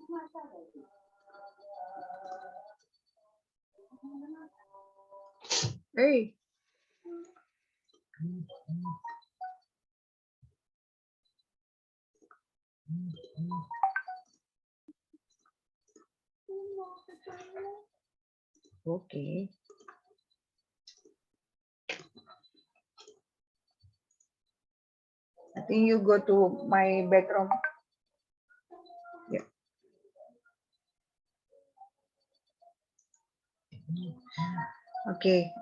Hey. Okay. I think you go to my bedroom. Yeah. Oke,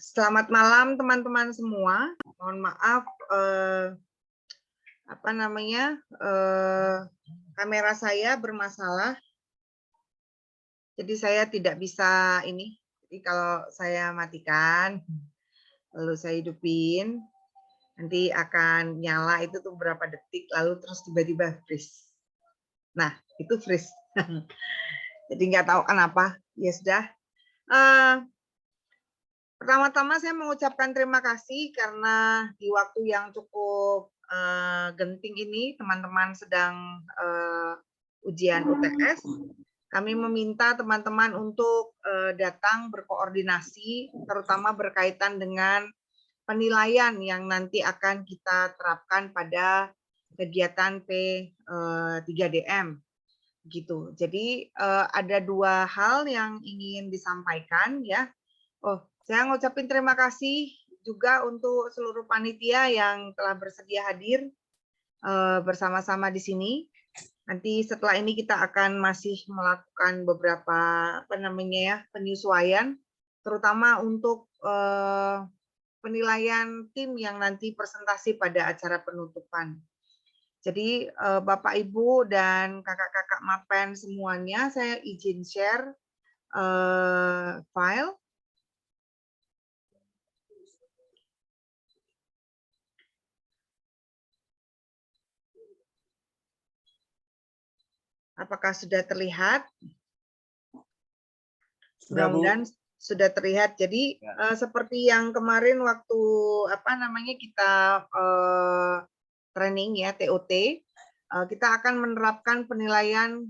selamat malam teman-teman semua. Mohon maaf, apa namanya, kamera saya bermasalah. Jadi saya tidak bisa ini. Jadi kalau saya matikan, lalu saya hidupin, nanti akan nyala itu tuh berapa detik, lalu terus tiba-tiba freeze. Nah, itu freeze. Jadi nggak tahu kenapa. Ya sudah. Pertama-tama saya mengucapkan terima kasih karena di waktu yang cukup genting ini teman-teman sedang ujian UTS. Kami meminta teman-teman untuk datang berkoordinasi, terutama berkaitan dengan penilaian yang nanti akan kita terapkan pada kegiatan P3DM. Gitu. Jadi ada dua hal yang ingin disampaikan ya. Oh, saya ngucapin terima kasih juga untuk seluruh panitia yang telah bersedia hadir bersama-sama di sini. Nanti setelah ini kita akan masih melakukan beberapa penyesuaian, terutama untuk penilaian tim yang nanti presentasi pada acara penutupan. Jadi Bapak Ibu dan kakak-kakak Mapen semuanya, saya izin share file. Apakah sudah terlihat? Mudah-mudahan sudah terlihat. Jadi seperti yang kemarin waktu kita training ya TOT, kita akan menerapkan penilaian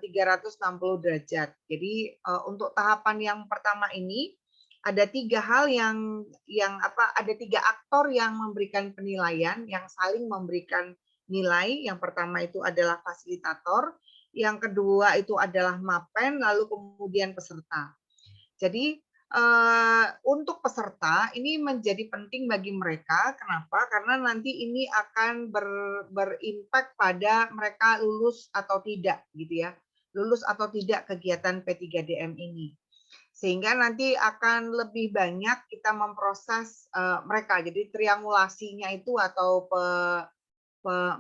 360 derajat. Jadi untuk tahapan yang pertama ini ada tiga hal ada tiga aktor yang memberikan penilaian, yang saling memberikan nilai. Yang pertama itu adalah fasilitator, yang kedua itu adalah Mapen, lalu kemudian peserta. Jadi untuk peserta ini menjadi penting bagi mereka. Kenapa? Karena nanti ini akan berimpact pada mereka lulus atau tidak, gitu ya. Lulus atau tidak kegiatan P3DM ini. Sehingga nanti akan lebih banyak kita memproses mereka. Jadi triangulasinya itu atau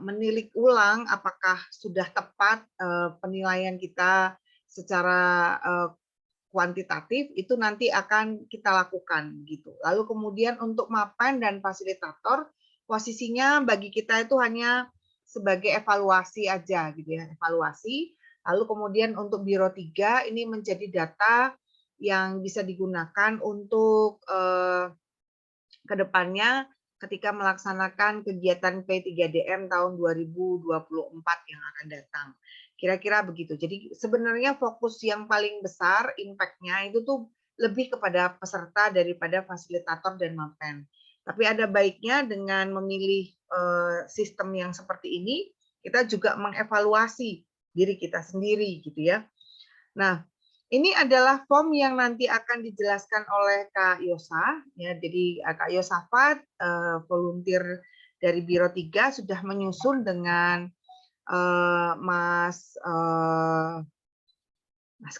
menilik ulang apakah sudah tepat penilaian kita secara kuantitatif, itu nanti akan kita lakukan gitu. Lalu kemudian untuk Mapen dan fasilitator, posisinya bagi kita itu hanya sebagai evaluasi aja gitu ya, evaluasi. Lalu kemudian untuk Biro 3 ini menjadi data yang bisa digunakan untuk kedepannya ketika melaksanakan kegiatan P3DM tahun 2024 yang akan datang. Kira-kira begitu. Jadi sebenarnya fokus yang paling besar impact-nya itu tuh lebih kepada peserta daripada fasilitator dan Mapen. Tapi ada baiknya dengan memilih sistem yang seperti ini, kita juga mengevaluasi diri kita sendiri gitu ya. Nah, ini adalah form yang nanti akan dijelaskan oleh Kak Yosa. Ya, jadi Kak Yosafat, volunteer dari Biro 3 sudah menyusun dengan Mas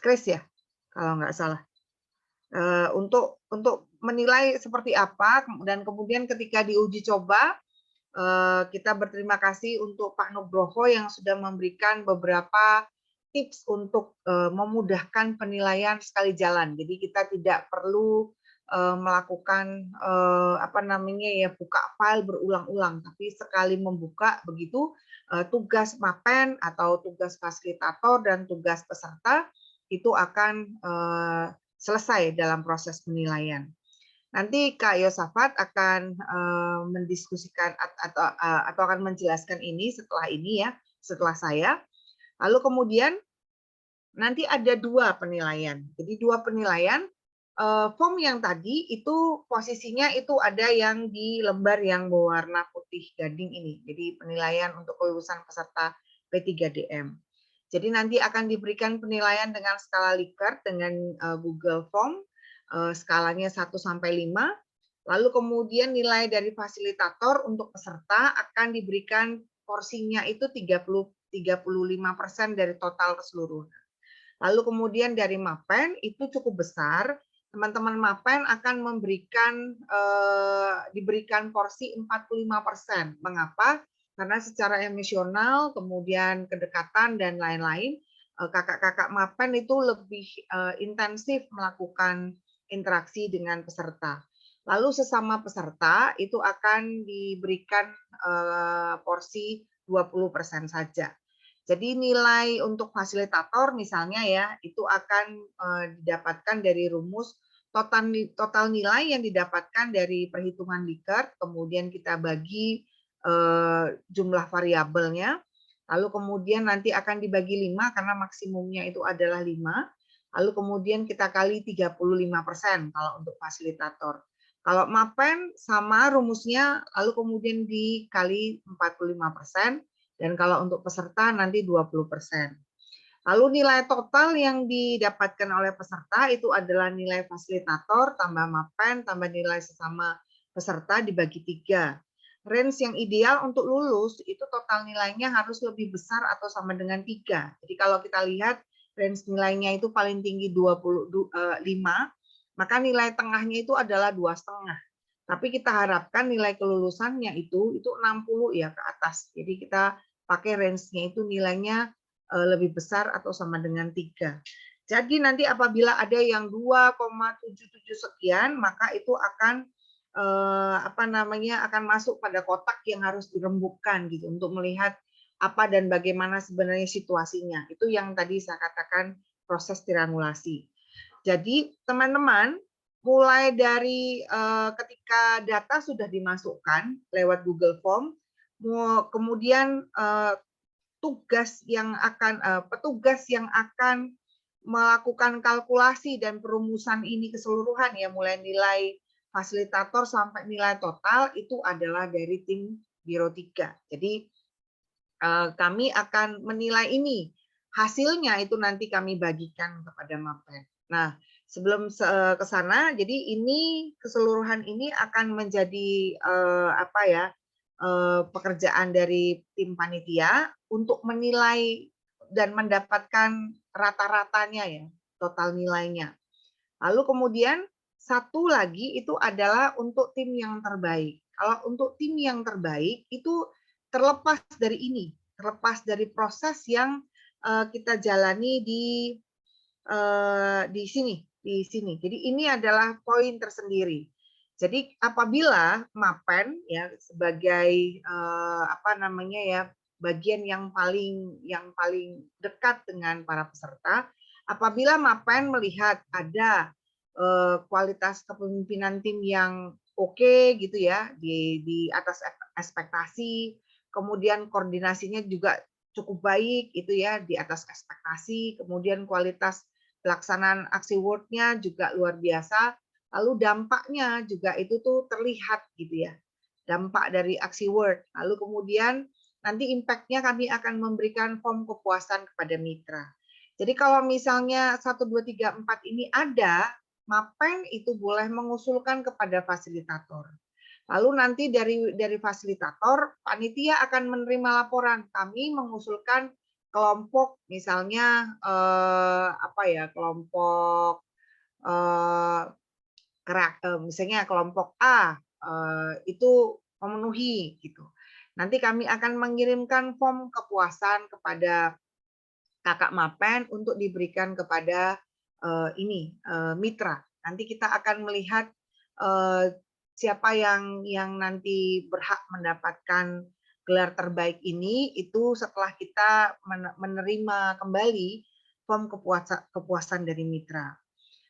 Kris ya, kalau nggak salah. Untuk menilai seperti apa, dan kemudian ketika diuji coba, kita berterima kasih untuk Pak Nugroho yang sudah memberikan beberapa tips untuk memudahkan penilaian sekali jalan. Jadi kita tidak perlu melakukan buka file berulang-ulang, tapi sekali membuka begitu tugas Mapen atau tugas fasilitator dan tugas peserta itu akan selesai dalam proses penilaian. Nanti Kak Yosafat akan mendiskusikan atau akan menjelaskan ini setelah saya. Lalu kemudian nanti ada 2 penilaian. Jadi 2 penilaian, form yang tadi itu posisinya itu ada yang di lembar yang berwarna putih gading ini. Jadi penilaian untuk kelulusan peserta P3DM. Jadi nanti akan diberikan penilaian dengan skala Likert dengan Google Form, skalanya 1 sampai 5. Lalu kemudian nilai dari fasilitator untuk peserta akan diberikan porsinya itu 35% dari total keseluruhan. Lalu kemudian dari MAPEN itu cukup besar, teman-teman MAPEN akan diberikan porsi 45%. Mengapa? Karena secara emosional, kemudian kedekatan dan lain-lain, kakak-kakak MAPEN itu lebih intensif melakukan interaksi dengan peserta. Lalu sesama peserta itu akan diberikan porsi 20% saja. Jadi nilai untuk fasilitator misalnya ya, itu akan didapatkan dari rumus total nilai yang didapatkan dari perhitungan Likert, kemudian kita bagi jumlah variabelnya, lalu kemudian nanti akan dibagi 5 karena maksimumnya itu adalah 5, lalu kemudian kita kali 35% kalau untuk fasilitator. Kalau MAPEN sama rumusnya, lalu kemudian dikali 45%, dan kalau untuk peserta nanti 20%. Lalu nilai total yang didapatkan oleh peserta itu adalah nilai fasilitator tambah MAPEN tambah nilai sesama peserta dibagi 3. Range yang ideal untuk lulus itu total nilainya harus lebih besar atau sama dengan 3. Jadi kalau kita lihat range nilainya itu paling tinggi 25, maka nilai tengahnya itu adalah 2,5. Tapi kita harapkan nilai kelulusannya itu 60 ya ke atas. Jadi kita pakai range-nya itu nilainya lebih besar atau sama dengan 3. Jadi nanti apabila ada yang 2,77 sekian, maka itu akan akan masuk pada kotak yang harus dirembukkan gitu untuk melihat apa dan bagaimana sebenarnya situasinya. Itu yang tadi saya katakan proses triangulasi. Jadi teman-teman mulai dari ketika data sudah dimasukkan lewat Google Form, kemudian petugas yang akan melakukan kalkulasi dan perumusan ini keseluruhan ya, mulai nilai fasilitator sampai nilai total itu adalah dari tim Biro 3. Jadi kami akan menilai ini. Hasilnya itu nanti kami bagikan kepada MAPEN. Nah, sebelum ke sana, jadi ini keseluruhan ini akan menjadi pekerjaan dari tim panitia untuk menilai dan mendapatkan rata-ratanya ya, total nilainya. Lalu kemudian satu lagi itu adalah untuk tim yang terbaik. Kalau untuk tim yang terbaik itu terlepas dari ini, terlepas dari proses yang kita jalani di sini. Jadi ini adalah poin tersendiri. Jadi apabila MAPEN ya sebagai bagian yang paling dekat dengan para peserta, apabila MAPEN melihat ada kualitas kepemimpinan tim yang oke gitu ya di atas ekspektasi, kemudian koordinasinya juga cukup baik itu ya di atas ekspektasi, kemudian kualitas pelaksanaan aksi Word-nya juga luar biasa, lalu dampaknya juga itu tuh terlihat gitu ya, dampak dari aksi Word. Lalu kemudian nanti impact-nya kami akan memberikan form kepuasan kepada mitra. Jadi kalau misalnya 1, 2, 3, 4 ini ada, MAPEN itu boleh mengusulkan kepada fasilitator. Lalu nanti dari fasilitator, panitia akan menerima laporan. Kami mengusulkan kelompok, misalnya kelompok misalnya kelompok A itu memenuhi gitu. Nanti kami akan mengirimkan form kepuasan kepada kakak MAPEN untuk diberikan kepada mitra. Nanti kita akan melihat siapa yang nanti berhak mendapatkan gelar terbaik ini itu setelah kita menerima kembali form kepuasan dari mitra.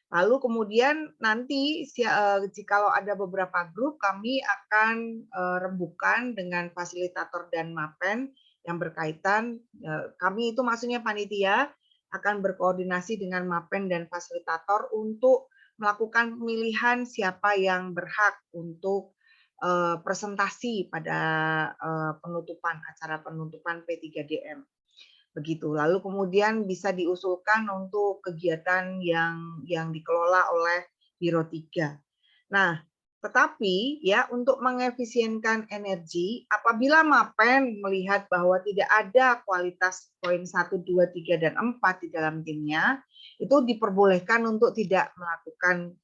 Lalu kemudian nanti jikalau ada beberapa grup kami akan rembukan dengan fasilitator dan MAPEN yang berkaitan. Kami itu maksudnya panitia akan berkoordinasi dengan MAPEN dan fasilitator untuk melakukan pemilihan siapa yang berhak untuk presentasi pada acara penutupan P3DM. Begitu. Lalu kemudian bisa diusulkan untuk kegiatan yang dikelola oleh Biro 3. Nah, tetapi ya untuk mengefisienkan energi, apabila MAPEN melihat bahwa tidak ada kualitas poin 1, 2, 3, dan 4 di dalam timnya, itu diperbolehkan untuk tidak melakukan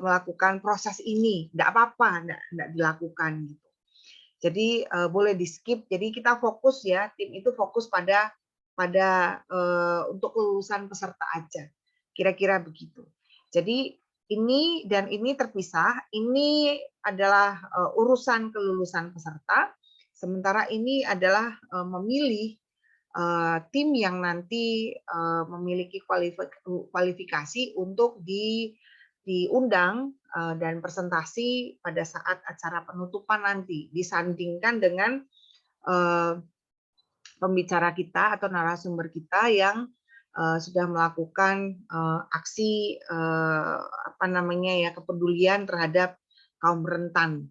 melakukan proses ini. Tidak apa-apa, tidak dilakukan gitu. Jadi boleh di skip. Jadi kita fokus ya, tim itu fokus pada untuk kelulusan peserta aja. Kira-kira begitu. Jadi ini dan ini terpisah. Ini adalah urusan kelulusan peserta. Sementara ini adalah memilih tim yang nanti memiliki kualifikasi untuk diundang dan presentasi pada saat acara penutupan nanti, disandingkan dengan pembicara kita atau narasumber kita yang sudah melakukan aksi kepedulian terhadap kaum rentan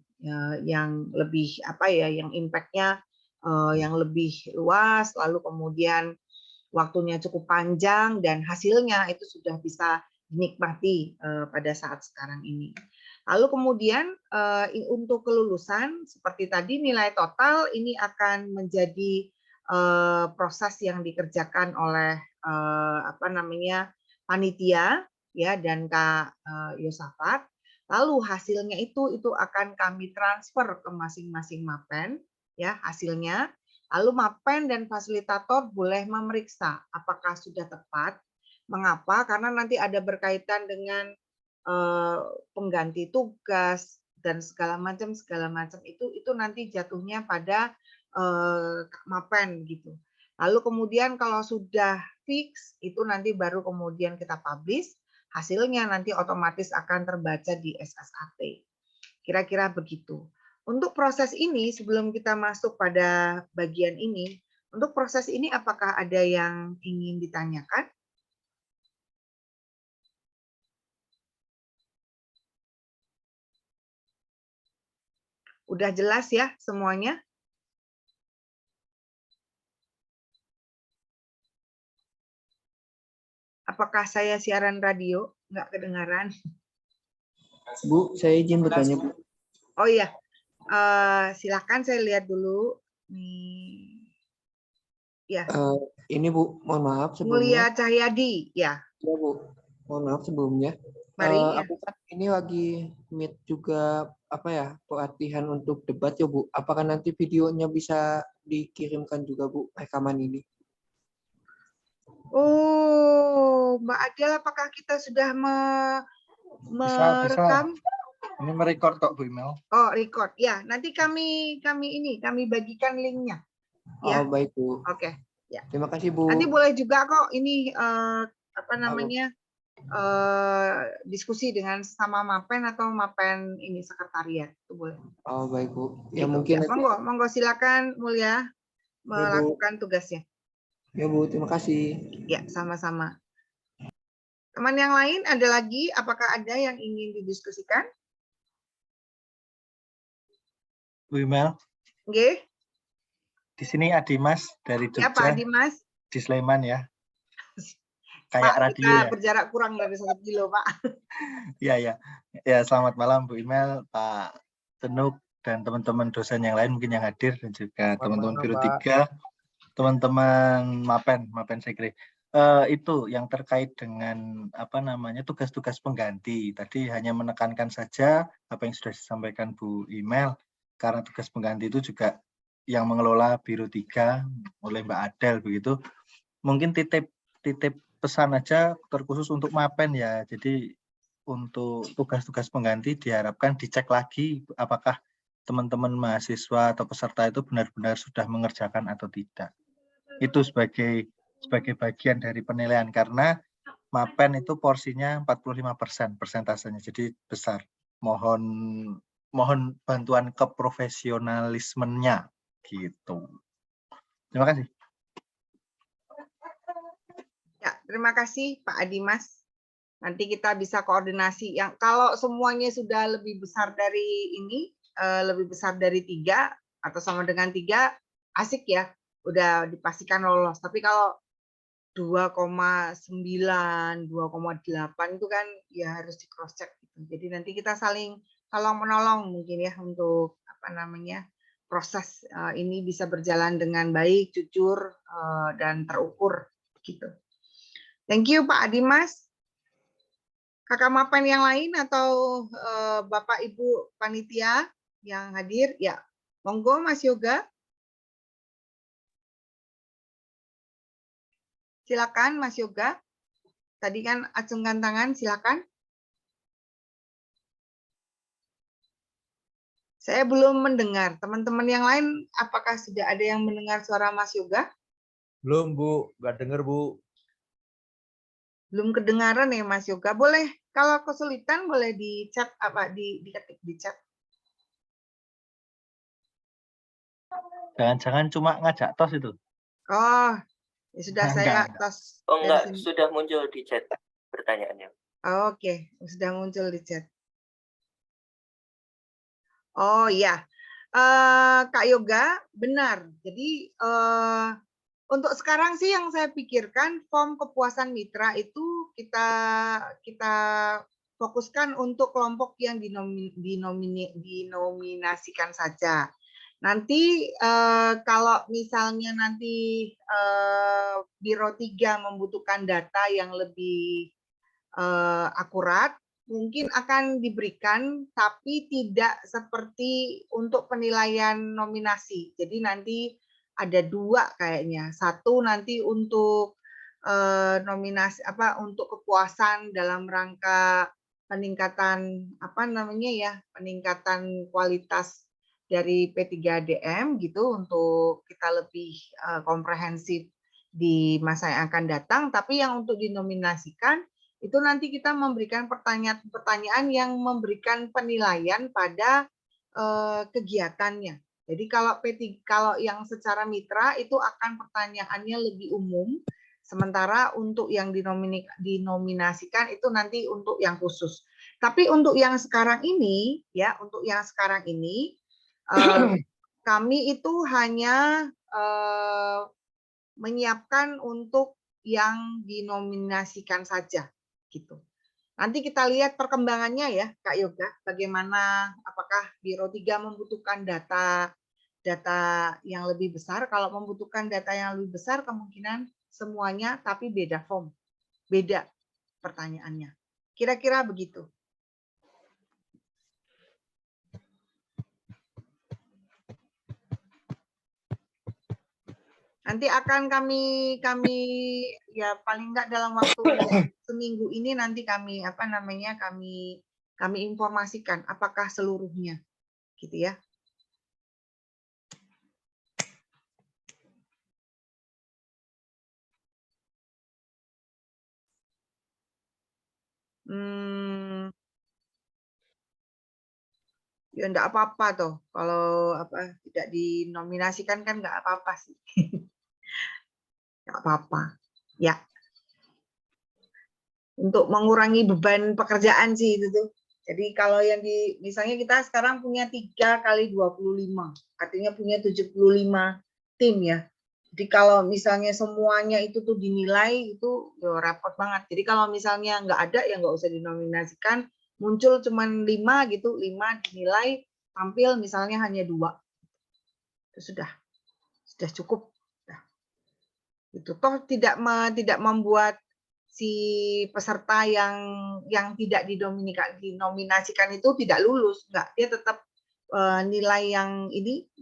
yang lebih yang impact-nya yang lebih luas, lalu kemudian waktunya cukup panjang dan hasilnya itu sudah bisa dinikmati pada saat sekarang ini. Lalu kemudian untuk kelulusan seperti tadi nilai total ini akan menjadi proses yang dikerjakan oleh panitia ya dan Kak Yosafat. Lalu hasilnya itu akan kami transfer ke masing-masing MAPEN ya hasilnya. Lalu MAPEN dan fasilitator boleh memeriksa apakah sudah tepat. Mengapa? Karena nanti ada berkaitan dengan pengganti tugas dan segala macam itu nanti jatuhnya pada MAPEN gitu. Lalu kemudian kalau sudah fix itu nanti baru kemudian kita publish, hasilnya nanti otomatis akan terbaca di SSAT. Kira-kira begitu. Untuk proses ini, sebelum kita masuk pada bagian ini, untuk proses ini apakah ada yang ingin ditanyakan? Udah jelas ya semuanya? Apakah saya siaran radio? Nggak kedengaran. Bu, saya izin bertanya, Bu. Oh iya, silakan saya lihat dulu. Nih. Ya. Ini Bu, mohon maaf Mulia sebelumnya. Cahyadi, ya. Ya Bu, mohon maaf sebelumnya. Mari. Aku kan ini lagi meet juga pelatihan untuk debat ya Bu. Apakah nanti videonya bisa dikirimkan juga Bu rekaman ini? Oh, Mbak Adel, apakah kita sudah merekam? Bisa. Ini merecord kok Bu Imel. Oh, record. Ya, nanti kami bagikan linknya. Ya. Oh, baik Bu. Oke. Ya. Terima kasih Bu. Nanti boleh juga kok ini diskusi dengan sama MAPEN atau MAPEN ini sekretariat. Itu boleh. Oh, baik Bu. Ya gitu. mungkin Ya, monggo silakan Mulia melakukan tugasnya. Ya Bu, terima kasih. Ya, sama-sama. Teman yang lain ada lagi? Apakah ada yang ingin didiskusikan? Bu Imel. Nggih. Di sini Adimas dari Jogja. Ya, Pak Adimas. Di Sleman ya. Kayak Pak, radio kita ya. berjarak kurang dari 1 kilo, Pak. Iya. Ya, selamat malam Bu Imel, Pak Tenuk, dan teman-teman dosen yang lain mungkin yang hadir, dan juga teman-teman Biro 3, teman-teman MAPEN Sekre. Itu yang terkait dengan tugas-tugas pengganti. Tadi hanya menekankan saja apa yang sudah disampaikan Bu Imel, karena tugas pengganti itu juga yang mengelola Biro 3 oleh Mbak Adel begitu. Mungkin titip pesan aja terkhusus untuk MAPEN ya. Jadi untuk tugas-tugas pengganti diharapkan dicek lagi apakah teman-teman mahasiswa atau peserta itu benar-benar sudah mengerjakan atau tidak. Itu sebagai bagian dari penilaian, karena MAPEN itu porsinya 45% persentasenya, jadi besar. Mohon mohon bantuan keprofesionalismenya gitu. Terima kasih. Ya, terima kasih Pak Adimas. Nanti kita bisa koordinasi. Yang kalau semuanya sudah lebih besar dari ini, lebih besar dari 3 atau sama dengan 3, asik ya, udah dipastikan lolos. Tapi kalau 2,9, 2,8 itu kan ya harus di cross check gitu. Jadi nanti kita saling tolong menolong mungkin ya untuk apa namanya proses ini bisa berjalan dengan baik, jujur dan terukur gitu. Thank you Pak Adimas. Kakak Mapen yang lain atau Bapak Ibu panitia yang hadir, ya monggo Mas Yoga. Silakan Mas Yoga. Tadi kan acungkan tangan, silakan. Saya belum mendengar. Teman-teman yang lain, apakah sudah ada yang mendengar suara Mas Yoga? Belum, Bu. Nggak dengar, Bu. Belum kedengaran ya Mas Yoga. Boleh, kalau kesulitan boleh di chat, apa diketik di chat. Jangan-jangan cuma ngajak tos itu. Oh, ya sudah saya tos. Oh enggak, sudah muncul di chat pertanyaannya. Oke, sudah muncul di chat. Oh iya, Kak Yoga, benar. Jadi untuk sekarang sih yang saya pikirkan form kepuasan mitra itu kita fokuskan untuk kelompok yang dinominasikan saja. Nanti kalau misalnya nanti Biro 3 membutuhkan data yang lebih akurat, mungkin akan diberikan, tapi tidak seperti untuk penilaian nominasi. Jadi nanti ada 2 kayaknya. Satu nanti untuk nominasi untuk kepuasan dalam rangka peningkatan peningkatan kualitas dari P3DM gitu untuk kita lebih komprehensif di masa yang akan datang. Tapi yang untuk dinominasikan itu nanti kita memberikan pertanyaan yang memberikan penilaian pada kegiatannya. Jadi kalau yang secara mitra itu akan pertanyaannya lebih umum, sementara untuk yang dinominasikan itu nanti untuk yang khusus. Tapi untuk yang sekarang ini, kami itu hanya menyiapkan untuk yang dinominasikan saja, gitu. Nanti kita lihat perkembangannya ya, Kak Yoga, bagaimana, apakah Biro 3 membutuhkan data yang lebih besar. Kalau membutuhkan data yang lebih besar, kemungkinan semuanya, tapi beda form, beda pertanyaannya. Kira-kira begitu. Nanti akan kami ya paling enggak dalam waktu seminggu ini nanti kami kami informasikan apakah seluruhnya, gitu ya. Ya enggak apa-apa toh, kalau tidak dinominasikan kan enggak apa-apa sih. Enggak apa-apa. Ya. Untuk mengurangi beban pekerjaan sih itu tuh. Jadi kalau yang misalnya kita sekarang punya 3 kali 25, artinya punya 75 tim ya. Jadi kalau misalnya semuanya itu tuh dinilai itu ya repot banget. Jadi kalau misalnya nggak ada ya nggak usah dinominasikan, muncul cuman 5 gitu, 5 dinilai, tampil misalnya hanya 2. Itu sudah cukup. Nah, itu toh tidak membuat si peserta yang tidak dinominasikan itu tidak lulus, enggak, dia tetap nilai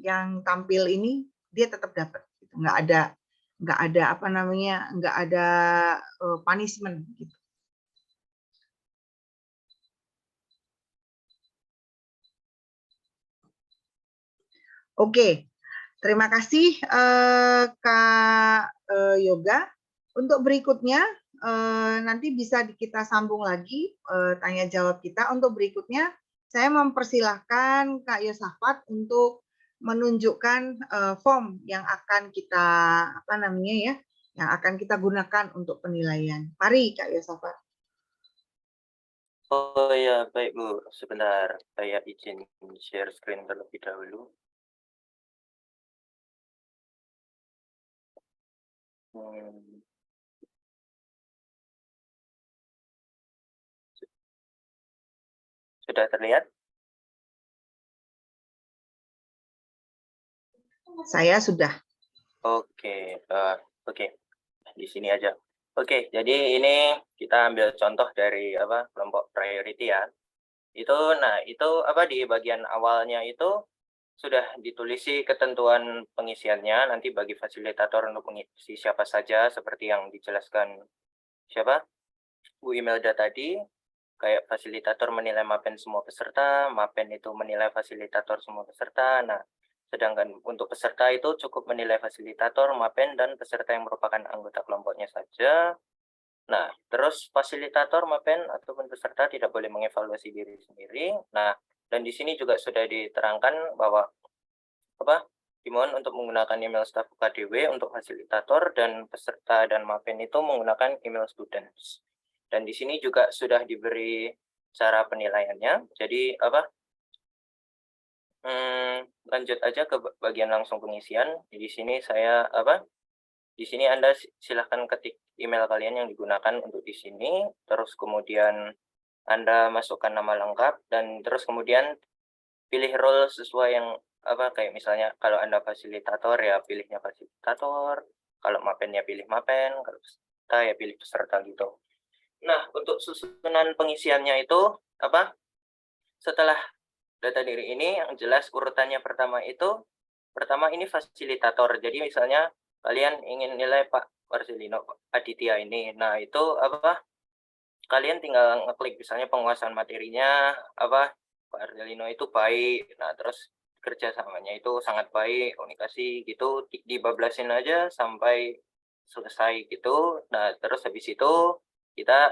yang tampil ini dia tetap dapat, gitu. Enggak ada punishment gitu. Oke, terima kasih Kak Yoga. Untuk berikutnya nanti bisa kita sambung lagi tanya jawab kita. Untuk berikutnya saya mempersilahkan Kak Yosafat untuk menunjukkan form yang akan kita yang akan kita gunakan untuk penilaian. Mari Kak Yosafat. Oh ya, baik Bu. Sebentar, saya izin share screen terlebih dahulu. Sudah terlihat? Saya sudah. Oke, oke. Di sini aja. Oke, jadi ini kita ambil contoh dari kelompok priority ya. Itu di bagian awalnya itu sudah ditulisi ketentuan pengisiannya nanti bagi fasilitator untuk mengisi siapa saja seperti yang dijelaskan Bu Imelda tadi, kayak fasilitator menilai mapen semua peserta, mapen itu menilai fasilitator semua peserta. Nah, sedangkan untuk peserta itu cukup menilai fasilitator, mapen, dan peserta yang merupakan anggota kelompoknya saja. Nah, terus fasilitator, mapen, ataupun peserta tidak boleh mengevaluasi diri sendiri. Nah, dan di sini juga sudah diterangkan bahwa dimohon untuk menggunakan email staf UKDW untuk fasilitator, dan peserta dan mapen itu menggunakan email students. Dan di sini juga sudah diberi cara penilaiannya. Jadi lanjut aja ke bagian langsung pengisian. Di sini di sini Anda silahkan ketik email kalian yang digunakan untuk di sini. Terus kemudian Anda masukkan nama lengkap dan terus kemudian pilih role sesuai yang kayak misalnya kalau Anda fasilitator ya pilihnya fasilitator, kalau mapennya pilih mapen, kalau peserta ya pilih peserta gitu. Nah, untuk susunan pengisiannya itu setelah data diri ini yang jelas urutannya pertama ini fasilitator. Jadi misalnya kalian ingin nilai Pak Marcelino Aditya ini. Nah, itu kalian tinggal ngeklik misalnya penguasaan materinya Pak Marcelino itu baik. Nah, terus kerjasamanya itu sangat baik, komunikasi gitu dibablasin aja sampai selesai gitu. Nah, terus habis itu kita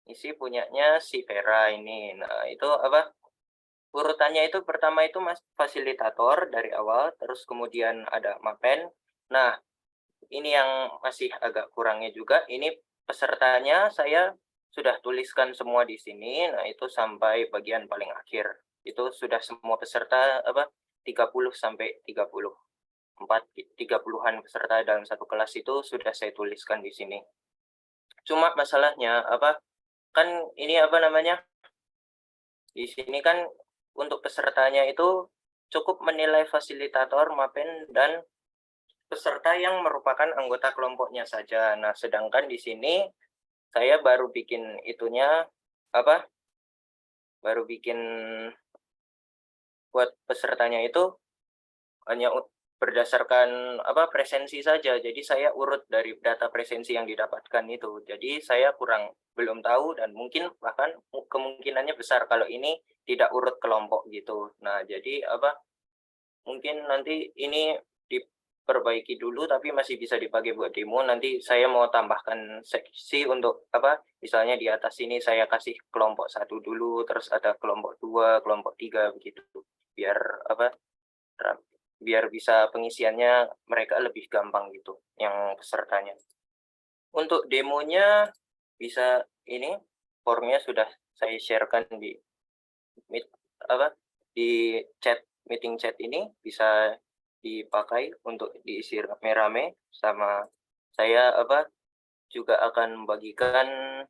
isi punyanya si Vera ini. Nah, itu urutannya itu pertama itu fasilitator dari awal, terus kemudian ada mapen. Nah, ini yang masih agak kurangnya juga. Ini pesertanya saya sudah tuliskan semua di sini. Nah, itu sampai bagian paling akhir. Itu sudah semua peserta 30 sampai 30-an peserta dalam satu kelas itu sudah saya tuliskan di sini. Cuma masalahnya kan ini di sini kan untuk pesertanya itu cukup menilai fasilitator, mapen, dan peserta yang merupakan anggota kelompoknya saja. Nah, sedangkan di sini saya baru bikin itunya baru bikin buat pesertanya itu hanya berdasarkan presensi saja. Jadi saya urut dari data presensi yang didapatkan itu. Jadi saya belum tahu dan mungkin bahkan kemungkinannya besar kalau ini tidak urut kelompok gitu. Nah, jadi mungkin nanti ini diperbaiki dulu tapi masih bisa dipakai buat demo. Nanti saya mau tambahkan seksi untuk misalnya di atas ini saya kasih kelompok 1 dulu, terus ada kelompok 2, kelompok 3 begitu. Biar bisa pengisiannya mereka lebih gampang gitu yang pesertanya. Untuk demonya bisa ini formnya sudah saya sharekan di di chat meeting chat ini, bisa dipakai untuk diisi rame-rame. Sama saya juga akan membagikan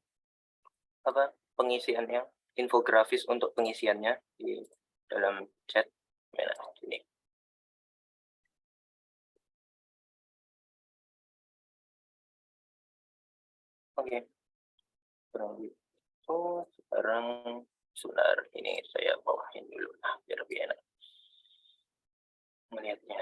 pengisiannya, infografis untuk pengisiannya di dalam chat ini. Oke. Sekarang sebentar ini saya bawain dulu biar lebih enak melihatnya.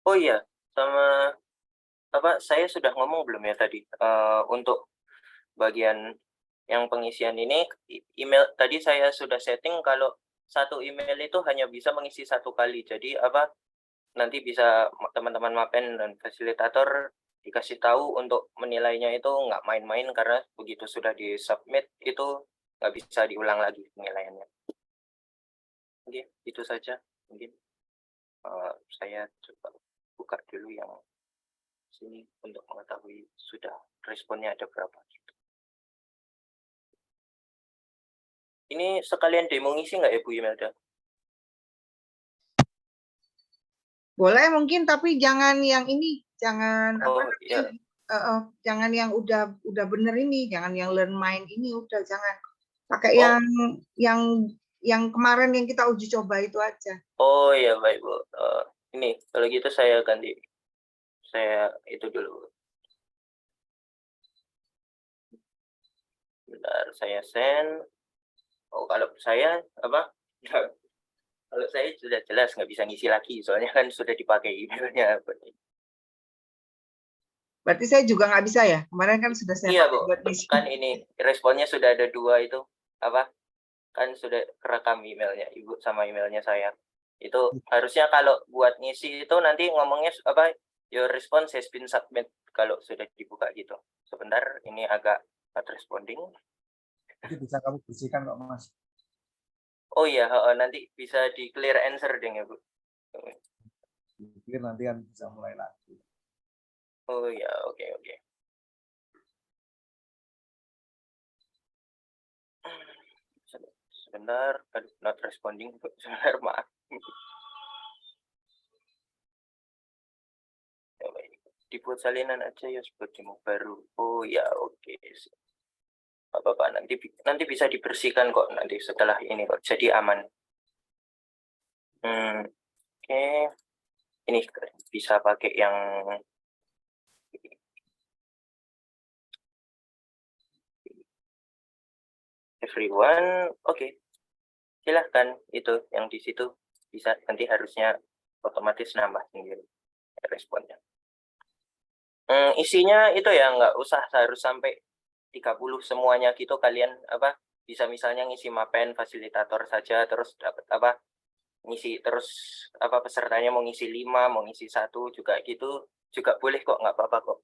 Oh iya, sama saya sudah ngomong belum ya tadi untuk bagian yang pengisian ini email tadi saya sudah setting kalau satu email itu hanya bisa mengisi satu kali. Jadi apa? Nanti bisa teman-teman Mapen dan fasilitator dikasih tahu untuk menilainya itu nggak main-main, karena begitu sudah di-submit itu nggak bisa diulang lagi penilaiannya. Oke, itu saja mungkin. Saya coba buka dulu yang sini untuk mengetahui sudah responnya ada berapa. Ini sekalian demo ngisi nggak ya Bu Imelda? Boleh mungkin, tapi jangan yang ini, jangan Oh iya. jangan yang udah bener ini, jangan yang learn mind ini, udah jangan pakai Oh. yang kemarin yang kita uji coba itu aja. Oh iya baik Bu. Ini kalau gitu saya ganti, saya itu dulu. Bentar, saya send. Oh kalau saya apa? Kalau saya sudah jelas nggak bisa ngisi lagi, soalnya kan sudah dipakai emailnya. Berarti saya juga nggak bisa ya? Kemarin kan sudah saya Iya pakai Bu, buat ngisi. kan ini responnya sudah ada 2 itu apa? Kan sudah kerekam emailnya Ibu sama emailnya saya. Itu harusnya kalau buat ngisi itu nanti ngomongnya apa? Your response has been submit kalau sudah dibuka gitu. Sebentar, ini agak not responding. Itu bisa kamu bersihkan kok Mas. Oh iya, nanti bisa di clear answer deh ya Bu. Pikir nanti kan bisa mulai lagi. Oh iya, oke. Sebentar, not responding. Sebentar, maaf. Dibuat salinan aja ya seperti mau baru. Oh ya, oke. Bapak nanti bisa dibersihkan kok nanti setelah ini kok, jadi aman. Oke. Ini bisa pakai yang everyone. Oke. Silahkan, itu yang di situ bisa, nanti harusnya otomatis nambah sendiri responnya. Isinya itu ya nggak usah harus sampai 30 semuanya gitu, kalian apa bisa misalnya ngisi Mapen fasilitator saja, terus dapat apa ngisi, terus apa pesertanya mau ngisi 5, mau ngisi 1 juga gitu juga boleh kok, nggak apa-apa kok.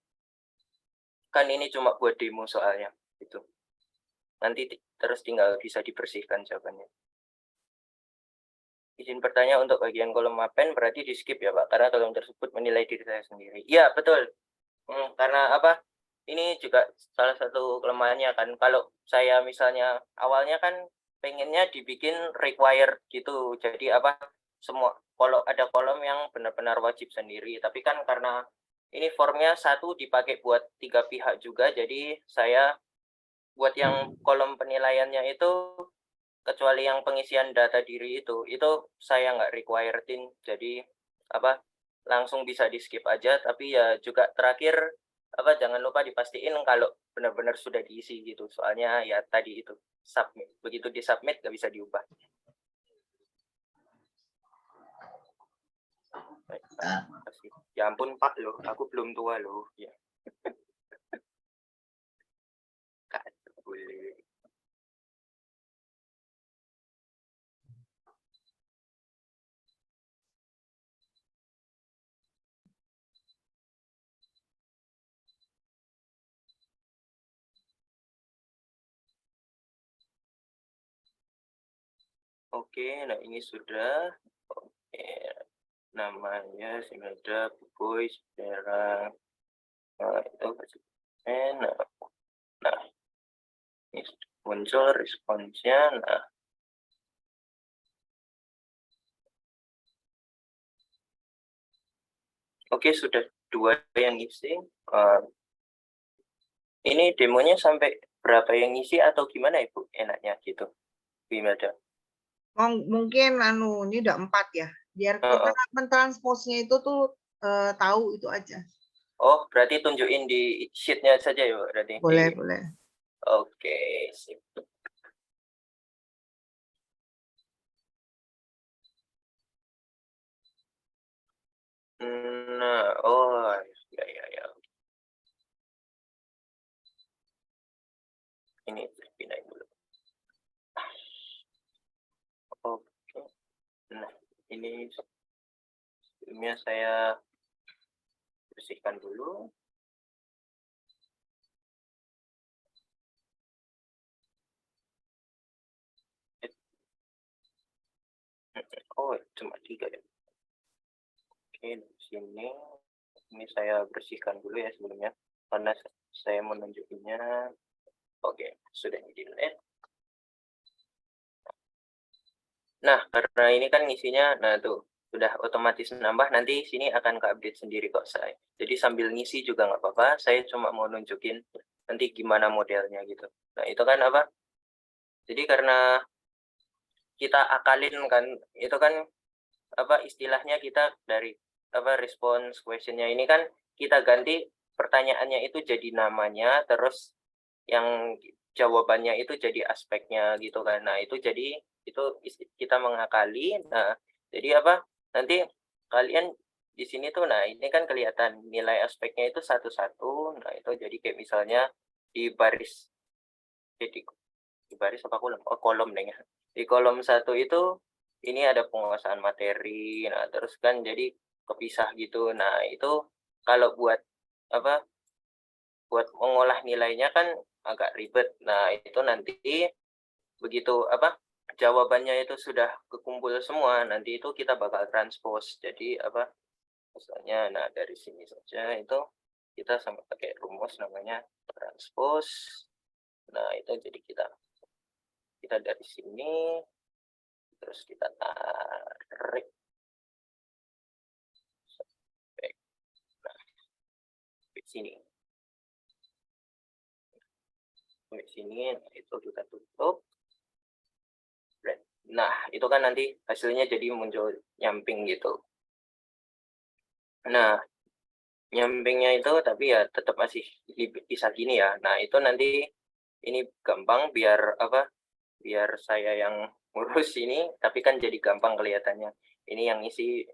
Kan ini cuma buat demo soalnya itu. Nanti terus tinggal bisa dibersihkan jawabannya. Izin bertanya, untuk bagian kolom Mapen berarti di skip ya Pak, karena kolom tersebut menilai diri saya sendiri. Iya betul. Karena apa? Ini juga salah satu kelemahannya kan. Kalau saya misalnya awalnya kan pengennya dibikin required gitu. Jadi apa? Semua kalau ada kolom yang benar-benar wajib sendiri. Tapi kan karena ini formnya satu dipakai buat 3 pihak juga. Jadi saya buat yang kolom penilaiannya itu, kecuali yang pengisian data diri itu saya nggak requiredin. Jadi apa? Langsung bisa di skip aja. Tapi ya juga terakhir apa, jangan lupa dipastiin kalau benar-benar sudah diisi gitu, soalnya ya tadi itu submit, begitu di submit nggak bisa diubah. Baik, terima kasih. Ya ampun Pak loh, aku belum tua loh ya. Boleh. Oke, nah ini sudah. Oke, namanya Simeda Boy Saudara. Nah, itu nah ini muncul responsnya. Nah, oke, sudah 2 yang ngisi. Ini demonya sampai berapa yang ngisi atau gimana Ibu enaknya gitu, Bu Imelda? Mungkin ini udah 4 ya. Biar kita mentransposnya itu tuh tahu itu aja. Oh, berarti tunjukin di sheet-nya saja ya, berarti. Boleh. Oke, sip. Nah, oh ya. Ini pindahin dulu. Oke. Ini sebelumnya saya bersihkan dulu. Oh, cuma 3 ya. Oke, di sini ini saya bersihkan dulu ya sebelumnya karena saya mau nunjukinnya. Oke, sudah di-delete. Nah, karena ini kan ngisinya, nah tuh sudah otomatis nambah, nanti sini akan ke-update sendiri kok saya. Jadi sambil ngisi juga nggak apa-apa, saya cuma mau nunjukin nanti gimana modelnya gitu. Nah, itu kan apa? Jadi karena kita akalin kan, itu kan apa istilahnya kita dari apa response questionnya ini kan kita ganti pertanyaannya itu jadi namanya, terus yang jawabannya itu jadi aspeknya gitu kan. Nah, itu jadi itu kita mengakali. Nah, jadi apa? Nanti kalian di sini tuh, nah ini kan kelihatan nilai aspeknya itu satu-satu. Nah, itu jadi kayak misalnya di baris, jadi di baris apa kolom? Oh, kolom deh ya. Di kolom 1 itu ini ada penguasaan materi. Nah, terus kan jadi kepisah gitu. Nah, itu kalau buat apa? Buat mengolah nilainya kan agak ribet. Nah, itu nanti begitu apa? Jawabannya itu sudah kekumpul semua, nanti itu kita bakal transpose. Jadi apa? Misalnya nah dari sini saja itu kita sama pakai rumus namanya transpose. Nah, itu jadi kita dari sini terus kita tarik sampai sini. Sampai sini, nah, itu kita tutup. Nah, itu kan nanti hasilnya jadi muncul nyamping gitu. Nah, nyampingnya itu tapi ya tetap masih bisa gini ya. Nah, itu nanti ini gampang biar apa? Biar saya yang ngurus ini, tapi kan jadi gampang kelihatannya. Ini yang isi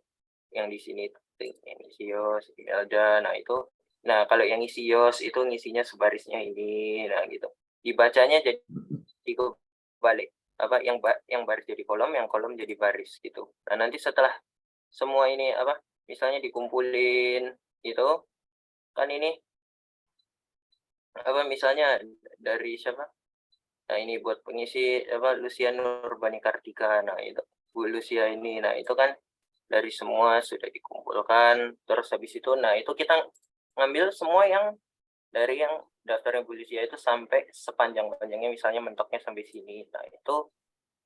yang di sini yang isi Yos, Imelda. Nah, itu nah kalau yang isi Yos itu ngisinya sebarisnya ini. Nah, gitu. Dibacanya jadi balik. Apa yang baris jadi kolom, yang kolom jadi baris gitu. Nah, nanti setelah semua ini apa? Misalnya dikumpulin itu kan ini apa misalnya dari siapa? Nah, ini buat pengisi apa Lucia Nurbani Kartika. Nah, itu Bu Lucia ini. Nah, itu kan dari semua sudah dikumpulkan. Terus habis itu nah itu kita ngambil semua yang dari yang daftarnya Bu Lucia itu sampai sepanjang-panjangnya, misalnya mentoknya sampai sini. Nah, itu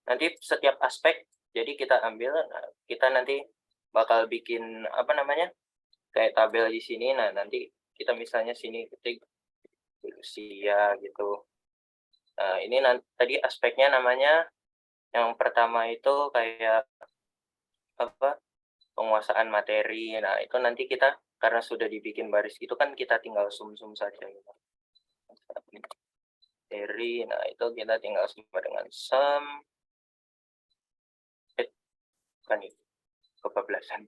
nanti setiap aspek jadi kita ambil, nah, kita nanti bakal bikin apa namanya? Kayak tabel di sini. Nah, nanti kita misalnya sini ketik Lucia gitu. Nah, ini tadi aspeknya namanya yang pertama itu kayak apa? Penguasaan materi. Nah, itu nanti kita karena sudah dibikin baris gitu kan kita tinggal sum-sum saja gitu. Materi. Nah, itu kita tinggal sama dengan sum. Kan itu kebablasan.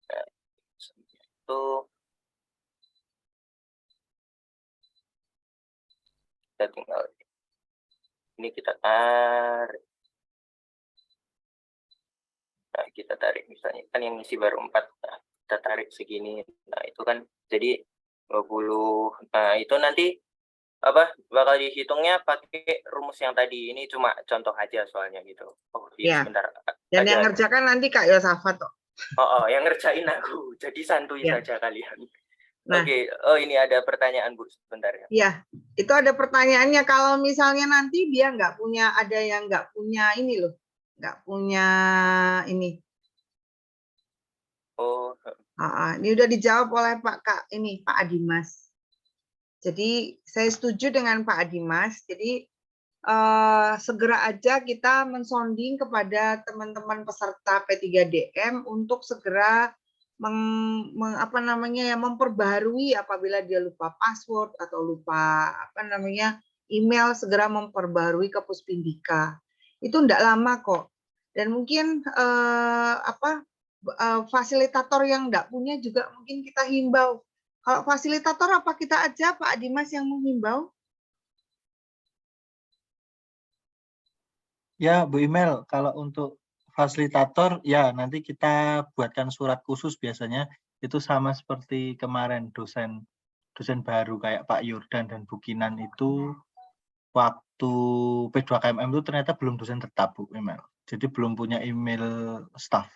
Nah, itu kita tinggal ini kita tarik. Nah, kita tarik misalnya kan yang isi baru 4. Nah, kita tarik segini. Nah, itu kan jadi 20. Nah, itu nanti apa bakal dihitungnya pakai rumus yang tadi. Ini cuma contoh aja soalnya gitu. Oh, Ya. sebentar. Dan yang ngerjakan nanti Kak Yosafat kok. Oh, yang ngerjain aku. Jadi santuy Ya. saja kalian. Nah. Oke. Oh, ini ada pertanyaan Bu sebentar ya. Iya, itu ada pertanyaannya kalau misalnya nanti dia nggak punya, ada yang nggak punya ini loh, nggak punya ini. Oh. Ini udah dijawab oleh Pak Adimas. Jadi saya setuju dengan Pak Adimas. Jadi segera aja kita mensonding kepada teman-teman peserta P3DM untuk segera memperbaharui apabila dia lupa password atau lupa email, segera memperbaharui ke Puspindika. Itu enggak lama kok. Dan mungkin fasilitator yang enggak punya juga mungkin kita himbau. Kalau fasilitator apa kita aja Pak Dimas yang menghimbau? Ya, Bu Imel, kalau untuk fasilitator, ya nanti kita buatkan surat khusus biasanya itu sama seperti kemarin dosen baru kayak Pak Yordan dan Bu Kinan itu waktu P2KMM itu ternyata belum dosen tetap Bu email. Jadi belum punya email staff.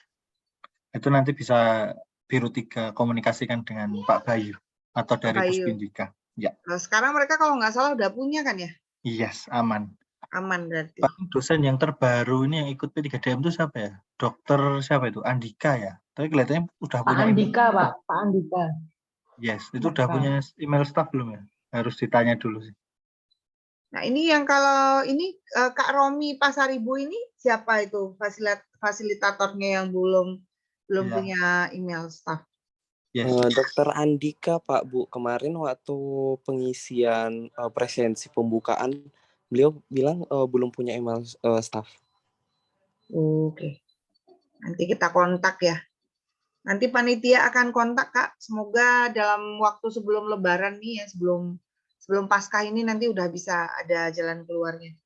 Itu nanti bisa Biro 3 komunikasikan dengan Pak Bayu atau dari Bayu. Puspindika. Ya. Nah, sekarang mereka kalau nggak salah udah punya kan ya? Yes, aman. Aman berarti. Paling dosen yang terbaru ini yang ikut P3DM itu siapa ya? Dokter siapa itu? Andika ya. Tapi kelihatannya udah Pak punya Andika, Pak. Pak Andika. Yes, itu udah Bukan. punya email staff belum ya? Harus ditanya dulu sih. Nah ini yang kalau ini Kak Romi Pasaribu ini siapa itu fasilitatornya yang belum Iya. punya email staff? Yes. Dokter Andika, Pak Bu, kemarin waktu pengisian presensi pembukaan, beliau bilang belum punya email staff. Oke. Nanti kita kontak ya. Nanti panitia akan kontak Kak. Semoga dalam waktu sebelum Lebaran nih ya, sebelum Paskah ini nanti udah bisa ada jalan keluarnya.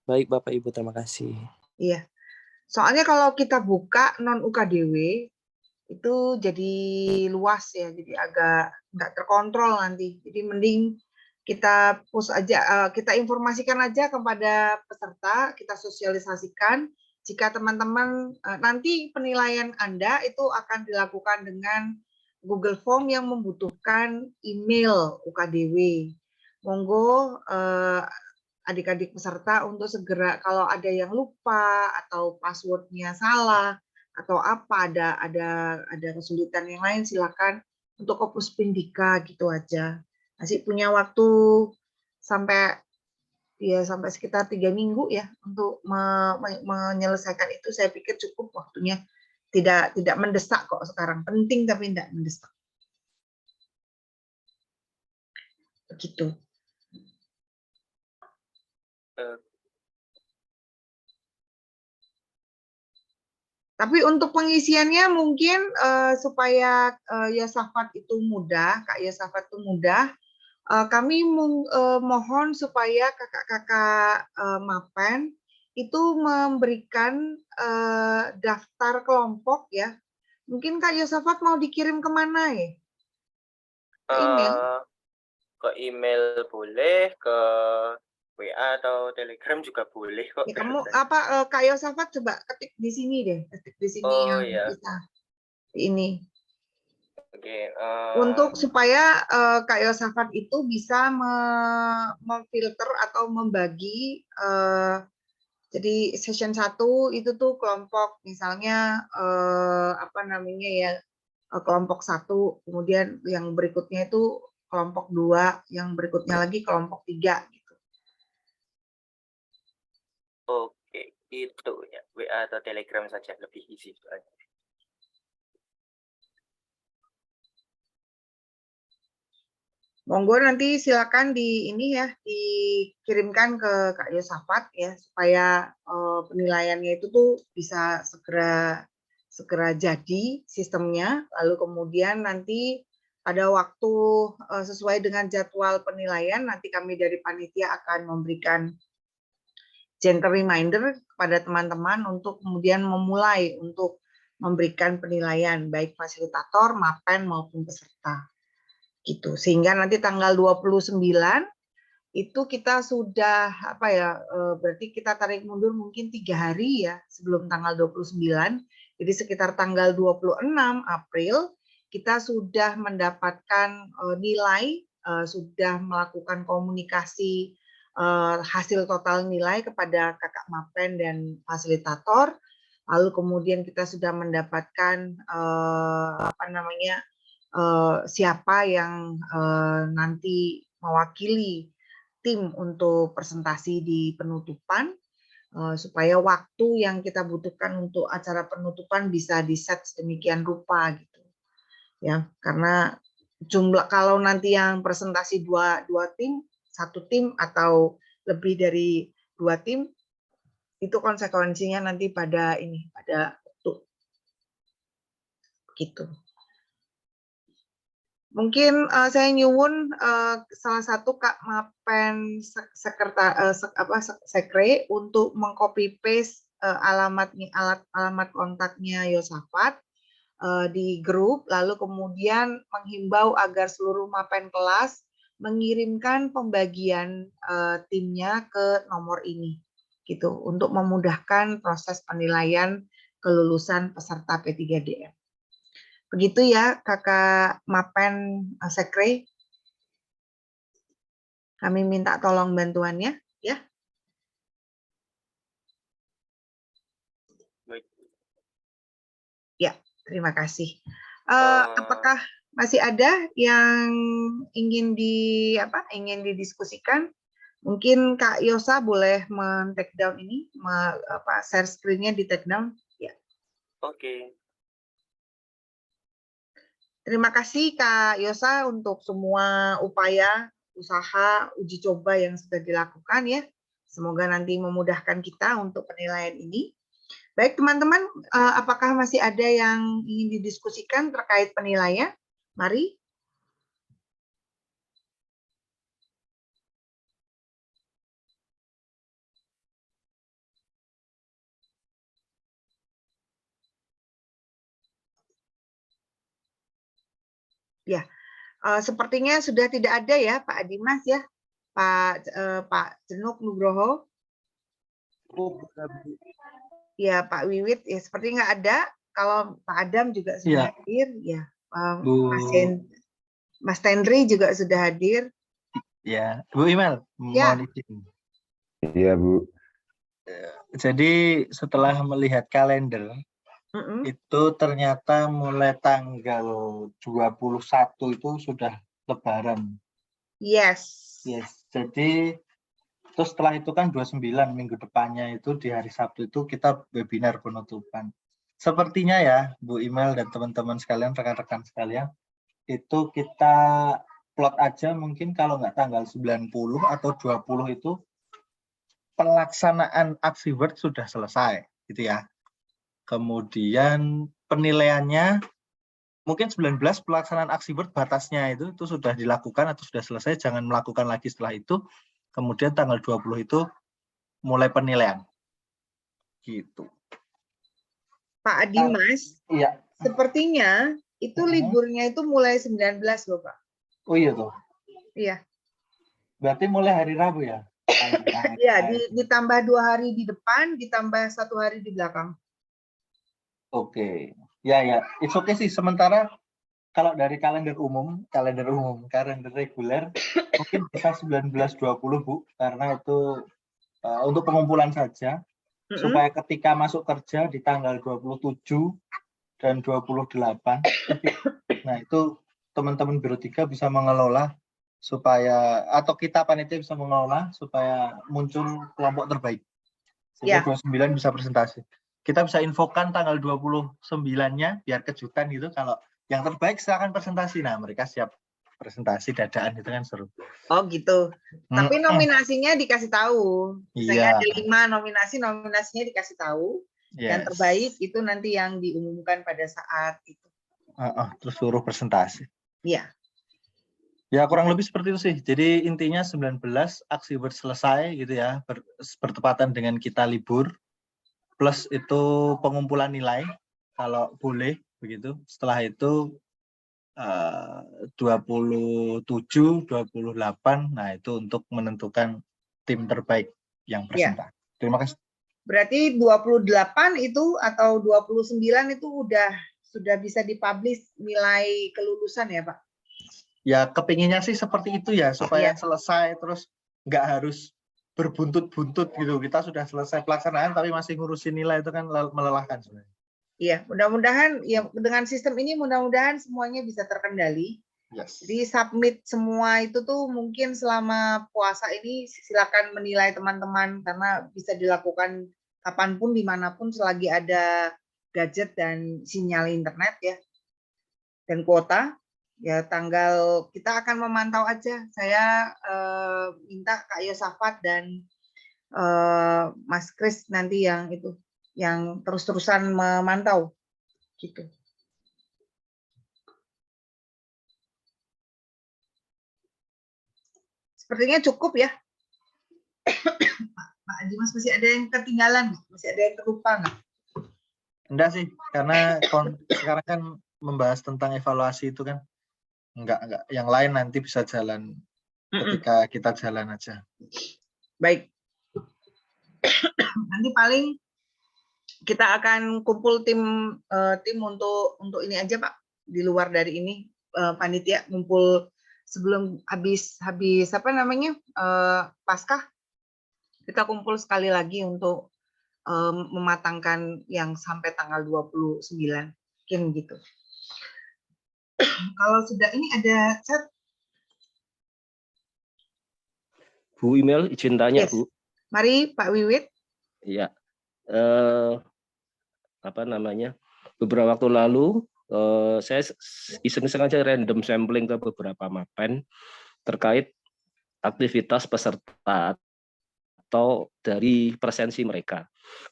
Baik Bapak Ibu, terima kasih. Iya. Soalnya kalau kita buka non UKDW itu jadi luas ya, jadi agak nggak terkontrol nanti. Jadi mending kita push aja, kita informasikan aja kepada peserta, kita sosialisasikan. Jika teman-teman nanti penilaian Anda itu akan dilakukan dengan Google Form yang membutuhkan email UKDW. Monggo adik-adik peserta untuk segera kalau ada yang lupa atau passwordnya salah atau apa ada kesulitan yang lain silakan untuk ke Puspindika gitu aja. Masih punya waktu sampai sekitar 3 minggu ya untuk menyelesaikan itu. Saya pikir cukup waktunya. Tidak mendesak kok sekarang. Penting tapi tidak mendesak. Begitu. Tapi untuk pengisiannya mungkin supaya Yosafat itu mudah, Kak Yosafat itu mudah, kami mohon supaya kakak-kakak Mapen itu memberikan daftar kelompok ya. Mungkin Kak Yosafat mau dikirim kemana ya? Ke email? Ke email boleh, ke WA atau Telegram juga boleh kok. Ya, kamu Kak Yosafat coba ketik di sini deh, ketik di sini Oh, yang ya. bisa ini. Oke. Untuk supaya Kak Yosafat itu bisa memfilter atau membagi. Jadi session 1 itu tuh kelompok misalnya apa namanya ya, kelompok 1, kemudian yang berikutnya itu kelompok 2, yang berikutnya lagi kelompok 3 gitu. Oke, itu ya. WA atau Telegram saja lebih easy soalnya. Monggo nanti silakan dikirimkan ke Kak Yosafat ya supaya penilaiannya itu tuh bisa segera jadi sistemnya, lalu kemudian nanti pada waktu sesuai dengan jadwal penilaian nanti kami dari panitia akan memberikan gentle reminder kepada teman-teman untuk kemudian memulai untuk memberikan penilaian baik fasilitator, Mapen maupun peserta. Gitu. Sehingga nanti tanggal 29 itu kita sudah berarti kita tarik mundur mungkin 3 hari ya sebelum tanggal 29. Jadi sekitar tanggal 26 April kita sudah mendapatkan nilai, sudah melakukan komunikasi hasil total nilai kepada kakak Mapen dan fasilitator. Lalu kemudian kita sudah mendapatkan siapa yang nanti mewakili tim untuk presentasi di penutupan supaya waktu yang kita butuhkan untuk acara penutupan bisa di-set sedemikian rupa gitu ya, karena jumlah kalau nanti yang presentasi dua tim, 1 tim atau lebih dari 2 tim itu konsekuensinya nanti pada waktu gitu. Mungkin saya nyuwun salah satu Kak Mapen sekre untuk mengcopy paste alamat kontaknya Yosafat di grup, lalu kemudian menghimbau agar seluruh mapen kelas mengirimkan pembagian timnya ke nomor ini, gitu, untuk memudahkan proses penilaian kelulusan peserta P3DM. Begitu ya, Kakak Mapen Sekre. Kami minta tolong bantuannya, ya. Baik. Ya, terima kasih. Apakah masih ada yang ingin didiskusikan? Mungkin Kak Yosa boleh men-take down ini, share screen-nya di take down. Ya. Oke. Terima kasih Kak Yosa untuk semua upaya, usaha, uji coba yang sudah dilakukan ya. Semoga nanti memudahkan kita untuk penilaian ini. Baik teman-teman, apakah masih ada yang ingin didiskusikan terkait penilaian? Mari. Ya, sepertinya sudah tidak ada ya Pak Dimas ya, Pak Cenuk Nugroho. Ya Pak Wiwit ya seperti nggak ada. Kalau Pak Adam juga sudah hadir ya. Mas Tendri juga sudah hadir. Ya, Bu Imel, Ya. mohon izin. Iya, Bu. Jadi setelah melihat kalender, itu ternyata mulai tanggal 21 itu sudah Lebaran. Yes. Jadi terus setelah itu kan 29 minggu depannya itu di hari Sabtu itu kita webinar penutupan. Sepertinya ya Bu Imel dan teman-teman sekalian, rekan-rekan sekalian, itu kita plot aja mungkin kalau nggak tanggal 90 atau 20 itu pelaksanaan aksi Word sudah selesai gitu ya. Kemudian penilaiannya mungkin 19 pelaksanaan aksi Word batasnya itu sudah dilakukan atau sudah selesai, jangan melakukan lagi setelah itu. Kemudian tanggal 20 itu mulai penilaian. Gitu. Pak Dimas, iya. Sepertinya itu liburnya itu mulai 19 loh Pak. Oh iya tuh. Iya. Berarti mulai hari Rabu ya? Iya, ditambah 2 hari di depan, ditambah 1 hari di belakang. Oke. Ya, it's okay sih. Sementara kalau dari kalender umum, kalender reguler, mungkin bisa 19-20 Bu, karena itu untuk pengumpulan saja, supaya ketika masuk kerja di tanggal 27 dan 28, nah itu teman-teman Biro 3 bisa mengelola supaya, atau kita panitia bisa mengelola supaya muncul kelompok terbaik. Sehingga 29 bisa presentasi. Kita bisa infokan tanggal 29-nya biar kejutan gitu, kalau yang terbaik silakan presentasi. Nah, mereka siap presentasi dadaan, itu kan seru. Oh gitu. Tapi nominasinya dikasih tahu. Misalnya ada 5 nominasi, nominasinya dikasih tahu. Yang terbaik itu nanti yang diumumkan pada saat itu. Terus suruh presentasi. Iya. Ya kurang lebih seperti itu sih. Jadi intinya 19 aksi Word selesai gitu ya, bertepatan dengan kita libur. Plus itu pengumpulan nilai kalau boleh begitu. Setelah itu 27, 28, nah itu untuk menentukan tim terbaik yang presentasi. Terima kasih. Berarti 28 itu atau 29 itu sudah bisa dipublish nilai kelulusan ya Pak? Ya kepinginnya sih seperti itu ya, supaya selesai terus nggak harus berbuntut-buntut gitu. Kita sudah selesai pelaksanaan tapi masih ngurusin nilai, itu kan melelahkan sebenarnya. Iya, mudah-mudahan ya dengan sistem ini mudah-mudahan semuanya bisa terkendali. Jadi submit semua itu tuh mungkin selama puasa ini silakan menilai teman-teman, karena bisa dilakukan kapanpun dimanapun selagi ada gadget dan sinyal internet ya, dan kuota. Ya tanggal kita akan memantau aja. Saya minta Kak Yosafat dan Mas Kris nanti yang terus-terusan memantau gitu. Sepertinya cukup ya. Pak Dimas, masih ada yang ketinggalan, masih ada yang terlupa nggak? Enggak sih, karena sekarang kan membahas tentang evaluasi itu kan enggak. Yang lain nanti bisa jalan ketika kita jalan aja. Baik. Nanti paling kita akan kumpul tim untuk ini aja Pak, di luar dari ini panitia ngumpul sebelum habis apa namanya Paskah, kita kumpul sekali lagi untuk mematangkan yang sampai tanggal 29, mungkin gitu. Kalau sudah ini ada chat. Bu Email, izin tanya, Yes. Bu. Mari Pak Wiwit. Iya. Apa namanya? Beberapa waktu lalu saya iseng-iseng aja random sampling ke beberapa mapen terkait aktivitas peserta atau dari presensi mereka.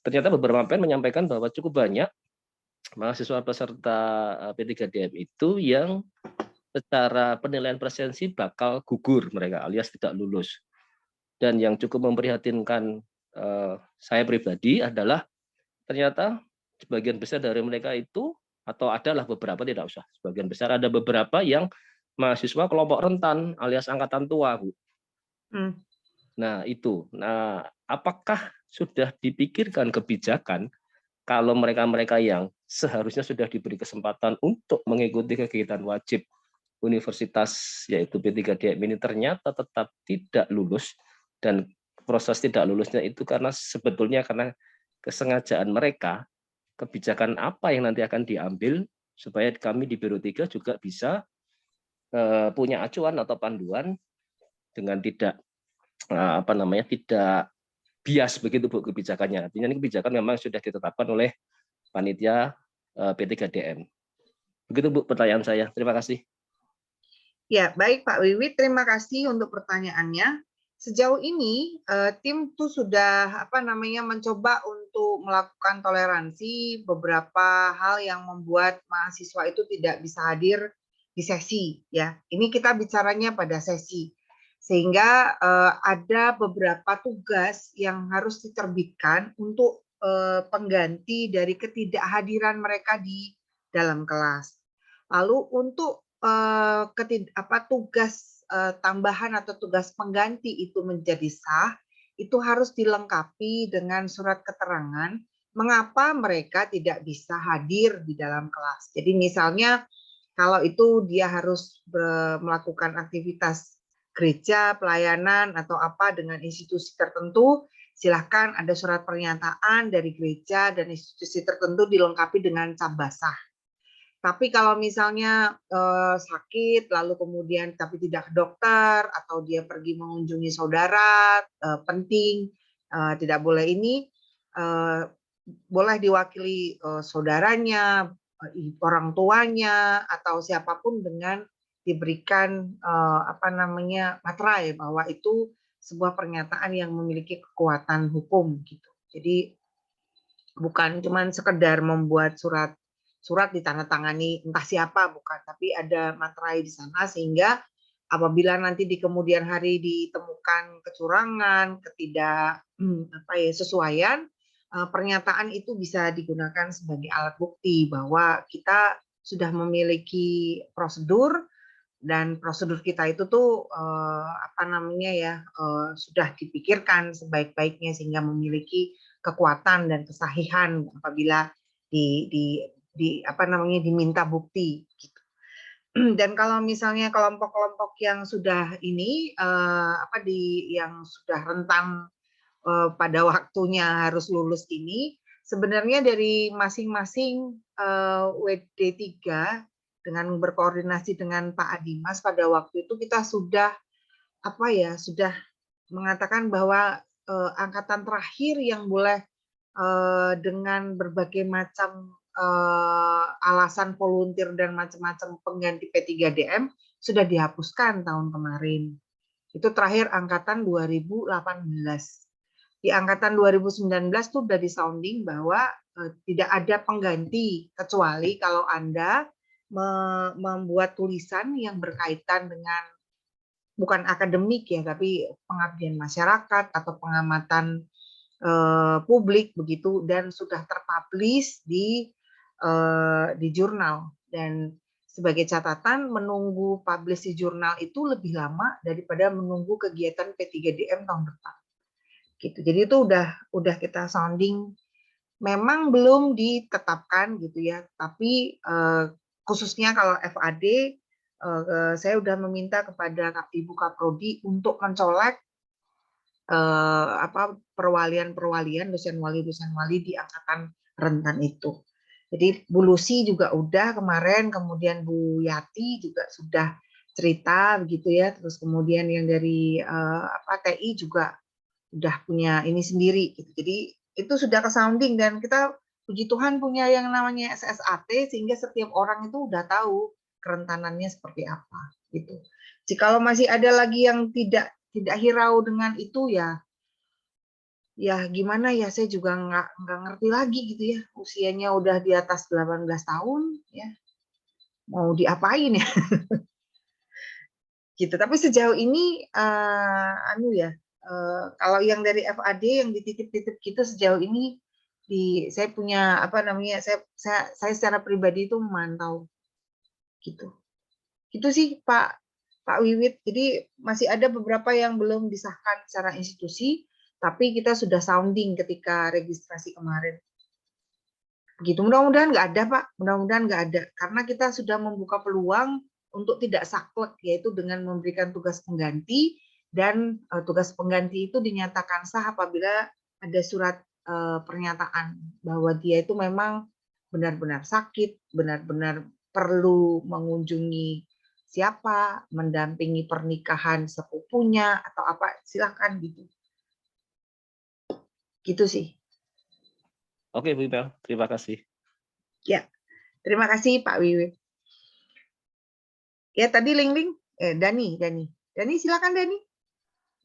Ternyata beberapa mapen menyampaikan bahwa cukup banyak mahasiswa peserta P3DM itu yang secara penilaian presensi bakal gugur mereka alias tidak lulus. Dan yang cukup memprihatinkan saya pribadi adalah ternyata sebagian besar dari mereka itu, atau adalah beberapa, tidak usah sebagian besar, ada beberapa yang mahasiswa kelompok rentan alias angkatan tua, Bu. Nah itu, apakah sudah dipikirkan kebijakan kalau mereka-mereka yang seharusnya sudah diberi kesempatan untuk mengikuti kegiatan wajib universitas yaitu P3DM ini ternyata tetap tidak lulus, dan proses tidak lulusnya itu karena sebetulnya karena kesengajaan mereka, kebijakan apa yang nanti akan diambil supaya kami di Biro 3 juga bisa punya acuan atau panduan dengan tidak tidak bias begitu Bu kebijakannya. Artinya ini kebijakan memang sudah ditetapkan oleh panitia P3DM. Begitu Bu pertanyaan saya. Terima kasih. Ya, baik Pak Wiwit, terima kasih untuk pertanyaannya. Sejauh ini tim tuh sudah mencoba untuk melakukan toleransi beberapa hal yang membuat mahasiswa itu tidak bisa hadir di sesi, ya. Ini kita bicaranya pada sesi. Sehingga ada beberapa tugas yang harus diterbitkan untuk pengganti dari ketidakhadiran mereka di dalam kelas. Lalu untuk tugas tambahan atau tugas pengganti itu menjadi sah, itu harus dilengkapi dengan surat keterangan mengapa mereka tidak bisa hadir di dalam kelas. Jadi misalnya kalau itu dia harus melakukan aktivitas gereja, pelayanan, atau apa dengan institusi tertentu, silahkan ada surat pernyataan dari gereja dan institusi tertentu dilengkapi dengan cap basah. Tapi kalau misalnya sakit, lalu kemudian tapi tidak ke dokter, atau dia pergi mengunjungi saudara, penting, tidak boleh ini, boleh diwakili saudaranya, orang tuanya, atau siapapun dengan diberikan materai bahwa itu sebuah pernyataan yang memiliki kekuatan hukum gitu. Jadi bukan cuma sekedar membuat surat ditandatangani entah siapa, bukan, tapi ada materai di sana sehingga apabila nanti di kemudian hari ditemukan kecurangan, ketidaksesuaian, pernyataan itu bisa digunakan sebagai alat bukti bahwa kita sudah memiliki prosedur, dan prosedur kita itu tuh sudah dipikirkan sebaik-baiknya sehingga memiliki kekuatan dan kesahihan apabila diminta bukti gitu. Dan kalau misalnya kelompok-kelompok yang sudah ini yang sudah rentang pada waktunya harus lulus ini, sebenarnya dari masing-masing WD 3 dengan berkoordinasi dengan Pak Adimas pada waktu itu kita sudah mengatakan bahwa angkatan terakhir yang boleh dengan berbagai macam alasan volunteer dan macam-macam pengganti P3DM sudah dihapuskan tahun kemarin. Itu terakhir angkatan 2018. Di angkatan 2019 tuh sudah disounding bahwa tidak ada pengganti kecuali kalau Anda membuat tulisan yang berkaitan dengan bukan akademik ya, tapi pengabdian masyarakat atau pengamatan publik begitu, dan sudah terpublish di jurnal. Dan sebagai catatan, menunggu publish di jurnal itu lebih lama daripada menunggu kegiatan P3DM tahun depan. Gitu. Jadi itu udah kita sounding, memang belum ditetapkan gitu ya, tapi khususnya kalau FAD, saya udah meminta kepada Ibu Kaprodi untuk mencolek perwalian dosen wali di angkatan rentan itu. Jadi Bu Lucy juga udah kemarin, kemudian Bu Yati juga sudah cerita begitu ya, terus kemudian yang dari TI juga udah punya ini sendiri gitu. Jadi itu sudah ke sounding, dan kita puji Tuhan punya yang namanya SSAT, sehingga setiap orang itu udah tahu kerentanannya seperti apa gitu. Jika masih ada lagi yang tidak hirau dengan itu, ya gimana ya, saya juga nggak ngerti lagi gitu ya, usianya udah di atas 18 tahun ya, mau diapain ya. Gitu. Tapi sejauh ini kalau yang dari FAD yang dititip-titip gitu sejauh ini, saya punya saya secara pribadi itu memantau gitu. Itu sih Pak Wiwit. Jadi masih ada beberapa yang belum disahkan secara institusi, tapi kita sudah sounding ketika registrasi kemarin. Begitu. Mudah-mudahan nggak ada Pak, mudah-mudahan nggak ada, karena kita sudah membuka peluang untuk tidak saklek, yaitu dengan memberikan tugas pengganti, dan tugas pengganti itu dinyatakan sah apabila ada surat pernyataan bahwa dia itu memang benar-benar sakit, benar-benar perlu mengunjungi siapa, mendampingi pernikahan sepupunya atau apa, silakan gitu. Gitu sih. Oke, Bu Imel, terima kasih. Ya, terima kasih Pak Wiwit. Ya, tadi Dani silakan Dani.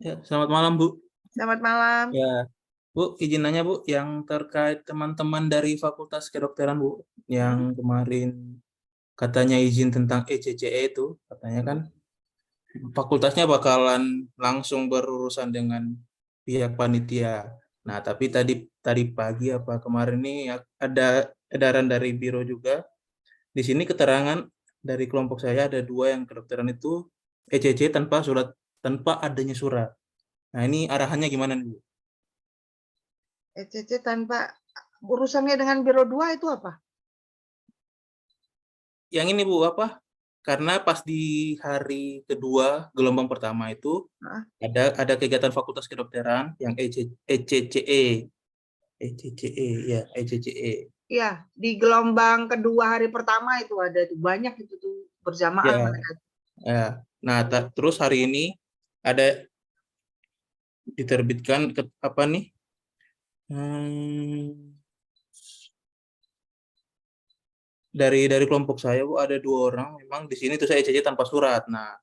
Ya, selamat malam Bu. Selamat malam. Ya, Bu, izin nanya Bu, yang terkait teman-teman dari Fakultas Kedokteran Bu, yang kemarin katanya izin tentang ECCE itu, katanya kan fakultasnya bakalan langsung berurusan dengan pihak panitia. Nah, tapi tadi pagi apa kemarin ini ada edaran dari biro juga. Di sini keterangan dari kelompok saya ada 2 yang kedokteran itu ECC tanpa adanya surat. Nah, ini arahannya gimana nih Bu? ECC tanpa urusannya dengan Biro 2 itu apa? Yang ini Bu, apa? Karena pas di hari kedua gelombang pertama itu ada kegiatan Fakultas Kedokteran yang ECCE. Iya, di gelombang kedua hari pertama itu ada tuh, banyak itu tuh berjamaah mereka. Ya. Nah, terus hari ini ada diterbitkan apa nih? Dari kelompok saya Bu, ada 2 orang memang di sini tuh saya ECC tanpa surat. Nah,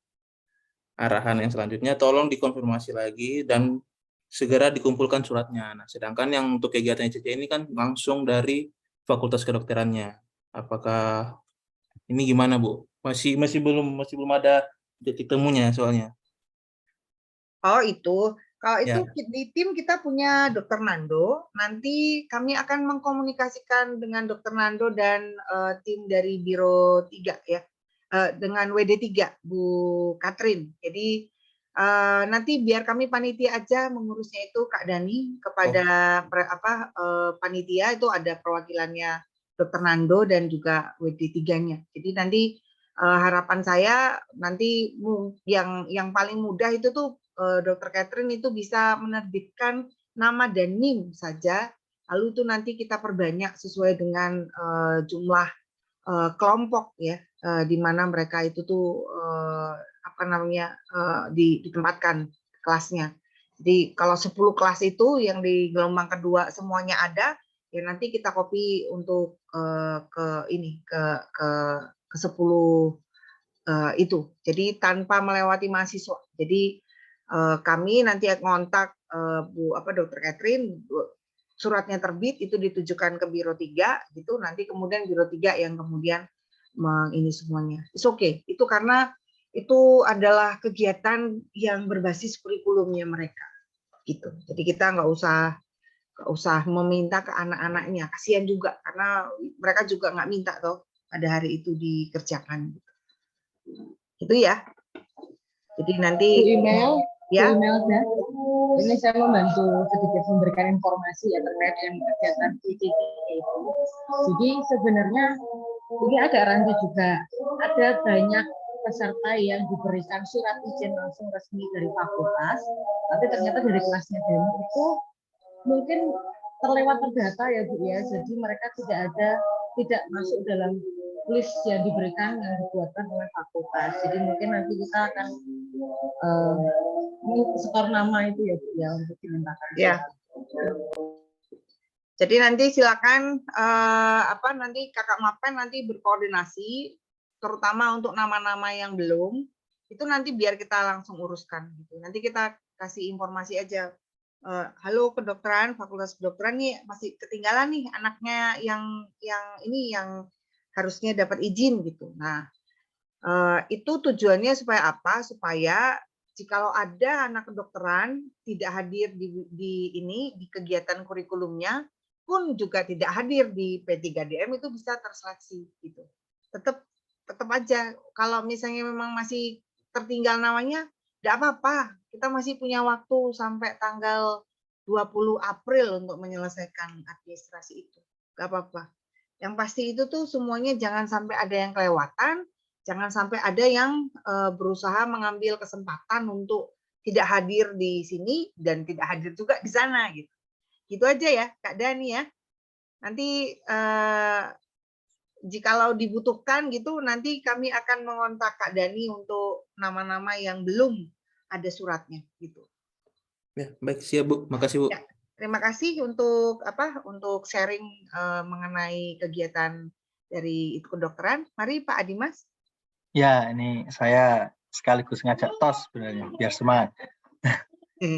arahan yang selanjutnya tolong dikonfirmasi lagi dan segera dikumpulkan suratnya. Nah, sedangkan yang untuk kegiatan ECC ini kan langsung dari Fakultas Kedokterannya. Apakah ini gimana Bu? Masih belum ada titik temunya soalnya. Oh itu, kalau itu Ya. di tim kita punya Dr. Nando. Nanti kami akan mengkomunikasikan dengan Dr. Nando dan tim dari Biro 3 ya, dengan WD3 Bu Katrin. Jadi nanti biar kami panitia aja mengurusnya itu Kak Dani kepada panitia itu ada perwakilannya Dr. Nando dan juga WD3-nya. Jadi nanti harapan saya nanti yang paling mudah itu tuh Dr. Catherine itu bisa menerbitkan nama dan NIM saja, lalu itu nanti kita perbanyak sesuai dengan jumlah kelompok ya, di mana mereka itu tuh ditempatkan kelasnya. Jadi kalau 10 kelas itu yang di gelombang kedua semuanya ada, ya nanti kita copy untuk ke 10 itu. Jadi tanpa melewati mahasiswa. Jadi kami nanti ngontak Dr. Catherine, suratnya terbit itu ditujukan ke Biro 3 gitu, nanti kemudian Biro 3 yang kemudian ini semuanya. It's okay. Itu karena itu adalah kegiatan yang berbasis kurikulumnya mereka gitu. Jadi kita nggak usah Nggak usah meminta ke anak-anaknya, kasihan juga karena mereka juga nggak minta toh pada hari itu dikerjakan. Itu ya. Jadi nanti Bu email, ya. Bu Imelda, ini saya membantu sedikit memberikan informasi ya terkait dengan kegiatan ICCE itu. Jadi sebenarnya ini agak rancu juga. Ada banyak peserta yang diberikan surat izin langsung resmi dari fakultas, tapi ternyata dari kelasnya demo itu mungkin terlewat terdata ya Bu ya. Jadi mereka tidak masuk dalam list yang diberikan yang dibuatkan oleh fakultas. Jadi mungkin nanti kita akan setor nama itu ya Bu ya untuk dimintakan. Ya. Jadi nanti silakan nanti Kakak Mapen nanti berkoordinasi terutama untuk nama-nama yang belum itu nanti biar kita langsung uruskan gitu. Nanti kita kasih informasi aja. Halo kedokteran, Fakultas Kedokteran nih masih ketinggalan nih anaknya yang harusnya dapat izin gitu. Nah, itu tujuannya supaya apa? Supaya jikalau ada anak kedokteran tidak hadir di kegiatan kurikulumnya pun juga tidak hadir di P3DM itu bisa terseleksi gitu. Tetap aja kalau misalnya memang masih tertinggal namanya tidak apa-apa. Kita masih punya waktu sampai tanggal 20 April untuk menyelesaikan administrasi itu. Enggak apa-apa. Yang pasti itu tuh semuanya jangan sampai ada yang kelewatan, jangan sampai ada yang berusaha mengambil kesempatan untuk tidak hadir di sini dan tidak hadir juga di sana gitu. Gitu aja ya Kak Dani ya. Nanti jikalau dibutuhkan gitu nanti kami akan mengontak Kak Dani untuk nama-nama yang belum ada suratnya gitu. Ya, baik, siap Bu. Makasih Bu. Ya, terima kasih untuk sharing mengenai kegiatan dari itu kedokteran. Mari Pak Adimas. Ya, ini saya sekaligus ngajak tos sebenarnya biar semangat.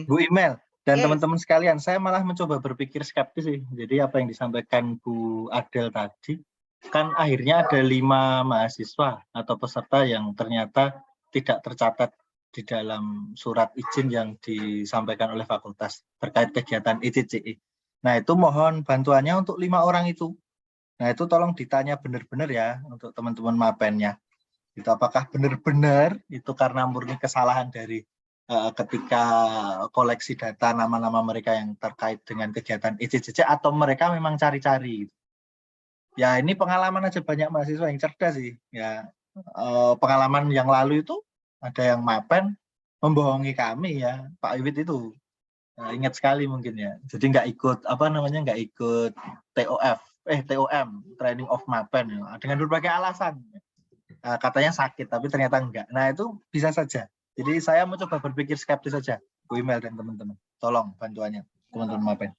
Bu Email dan teman-teman sekalian, saya malah mencoba berpikir skeptis sih. Jadi apa yang disampaikan Bu Adel tadi, kan akhirnya ada 5 mahasiswa atau peserta yang ternyata tidak tercatat di dalam surat izin yang disampaikan oleh fakultas terkait kegiatan ICCE. Nah, itu mohon bantuannya untuk 5 orang itu. Nah, itu tolong ditanya benar-benar ya untuk teman-teman mapennya. Itu apakah benar-benar itu karena murni kesalahan dari ketika koleksi data nama-nama mereka yang terkait dengan kegiatan ICCC atau mereka memang cari-cari. Ya ini pengalaman aja banyak mahasiswa yang cerdas sih. Ya pengalaman yang lalu itu ada yang mapen membohongi kami ya Pak Iwit itu. Ingat sekali mungkin ya. Jadi nggak ikut nggak ikut TOM Training of Mapen ya, dengan berbagai alasan. Katanya sakit tapi ternyata enggak. Nah itu bisa saja. Jadi saya mau coba berpikir skeptis saja, Bu Email dan teman-teman. Tolong bantuannya, teman-teman Mapen.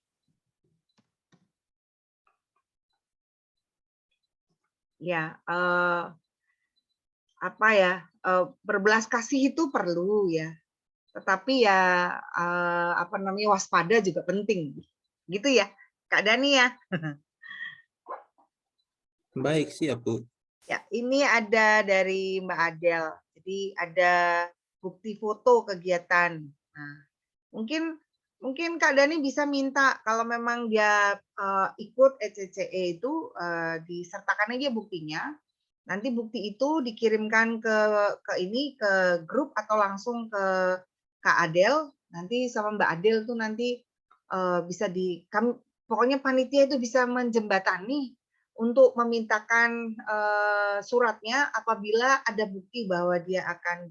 Ya, berbelas kasih itu perlu ya. Tetapi ya waspada juga penting. Gitu ya, Kak Dani ya. Baik, siap Bu. Ya, ini ada dari Mbak Adel. Jadi ada bukti foto kegiatan. Nah, mungkin Kak Dani bisa minta kalau memang dia ikut ECCE itu disertakan aja buktinya. Nanti bukti itu dikirimkan ke grup atau langsung ke Kak Adel. Nanti sama Mbak Adel tuh nanti pokoknya panitia itu bisa menjembatani untuk memintakan suratnya apabila ada bukti bahwa dia akan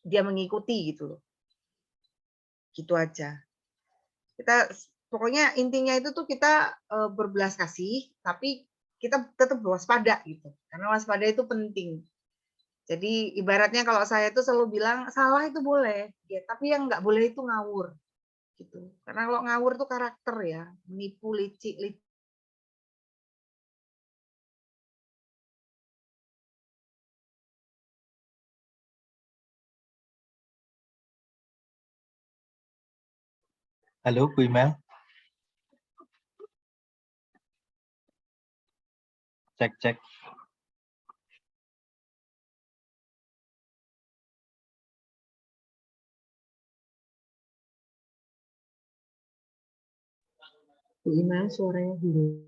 dia mengikuti gitu loh. Gitu aja. Kita pokoknya intinya itu tuh kita berbelas kasih, tapi kita tetap waspada gitu. Karena waspada itu penting. Jadi ibaratnya kalau saya itu selalu bilang salah itu boleh, ya, tapi yang nggak boleh itu ngawur. Gitu. Karena kalau ngawur itu karakter ya, menipu, licik. Halo Bu Email. Cek. Bu Ina, suaranya dulu.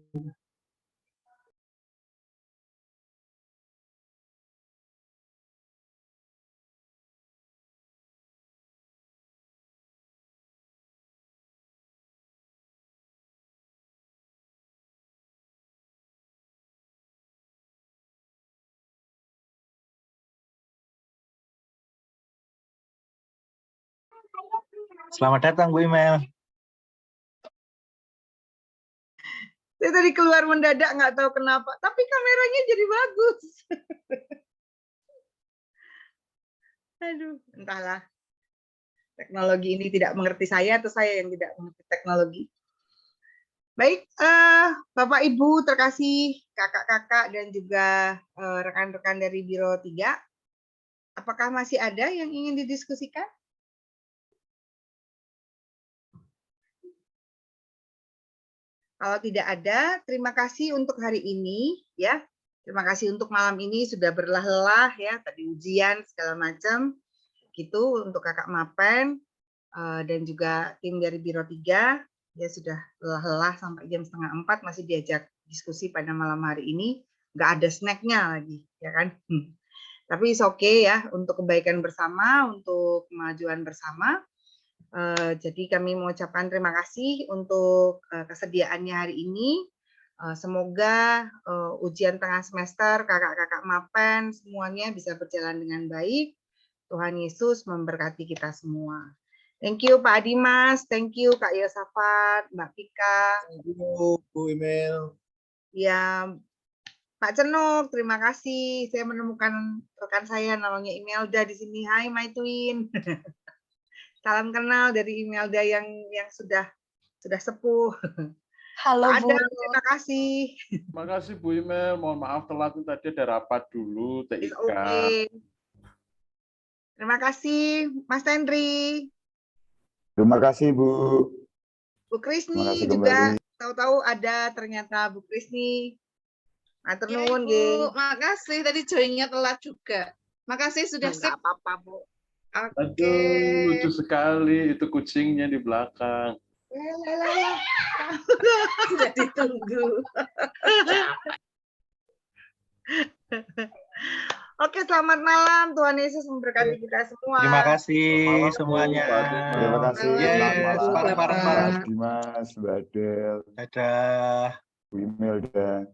Selamat datang Bu Imel. Saya tadi keluar mendadak nggak tahu kenapa, tapi kameranya jadi bagus. Aduh, entahlah. Teknologi ini tidak mengerti saya atau saya yang tidak mengerti teknologi. Baik, Bapak Ibu terkasih, kakak-kakak dan juga rekan-rekan dari Biro 3, apakah masih ada yang ingin didiskusikan? Kalau tidak ada, terima kasih untuk hari ini ya. Terima kasih untuk malam ini sudah berlelah-lelah ya, tadi ujian segala macam. Gitu untuk Kakak Mapen dan juga tim dari Biro 3 ya sudah lelah-lelah sampai jam 3:30 masih diajak diskusi pada malam hari ini. Nggak ada snacknya lagi, ya kan? Tapi it's okay ya, untuk kebaikan bersama, untuk kemajuan bersama. Jadi kami mengucapkan terima kasih untuk kesediaannya hari ini. Semoga ujian tengah semester kakak-kakak Mapen semuanya bisa berjalan dengan baik. Tuhan Yesus memberkati kita semua. Thank you Pak Adimas, thank you Kak Yosafat, Mbak Pika. Thank you, Bu Imel. Ya, Pak Cenuk, terima kasih. Saya menemukan rekan saya namanya Imelda di sini. Hai my twin. Salam kenal dari Imelda yang sudah sepuh. Halo Pak Bu. Adam, terima kasih. Makasih Bu Imel, mohon maaf telat tadi ada rapat dulu TIK. Oke. Terima kasih Mas Tendri. Terima kasih Bu. Bu Krisni Terima kasih juga kembali. tahu-tahu ada ternyata Bu Krisni. Matur Ya, nuwun Ibu, nggih. makasih tadi joinnya telat juga. Makasih sudah Enggak sip. apa-apa, Bu. Oke. Aduh, lucu sekali itu kucingnya di belakang. Sudah ditunggu. Oke, selamat malam. Tuhan Yesus memberkati kita semua. Terima kasih Selamat semuanya. Terima kasih. Yes, Selamat malam, bareng-bareng. Mas Dimas, Mbak Del, Dadah. Bu Imel, dan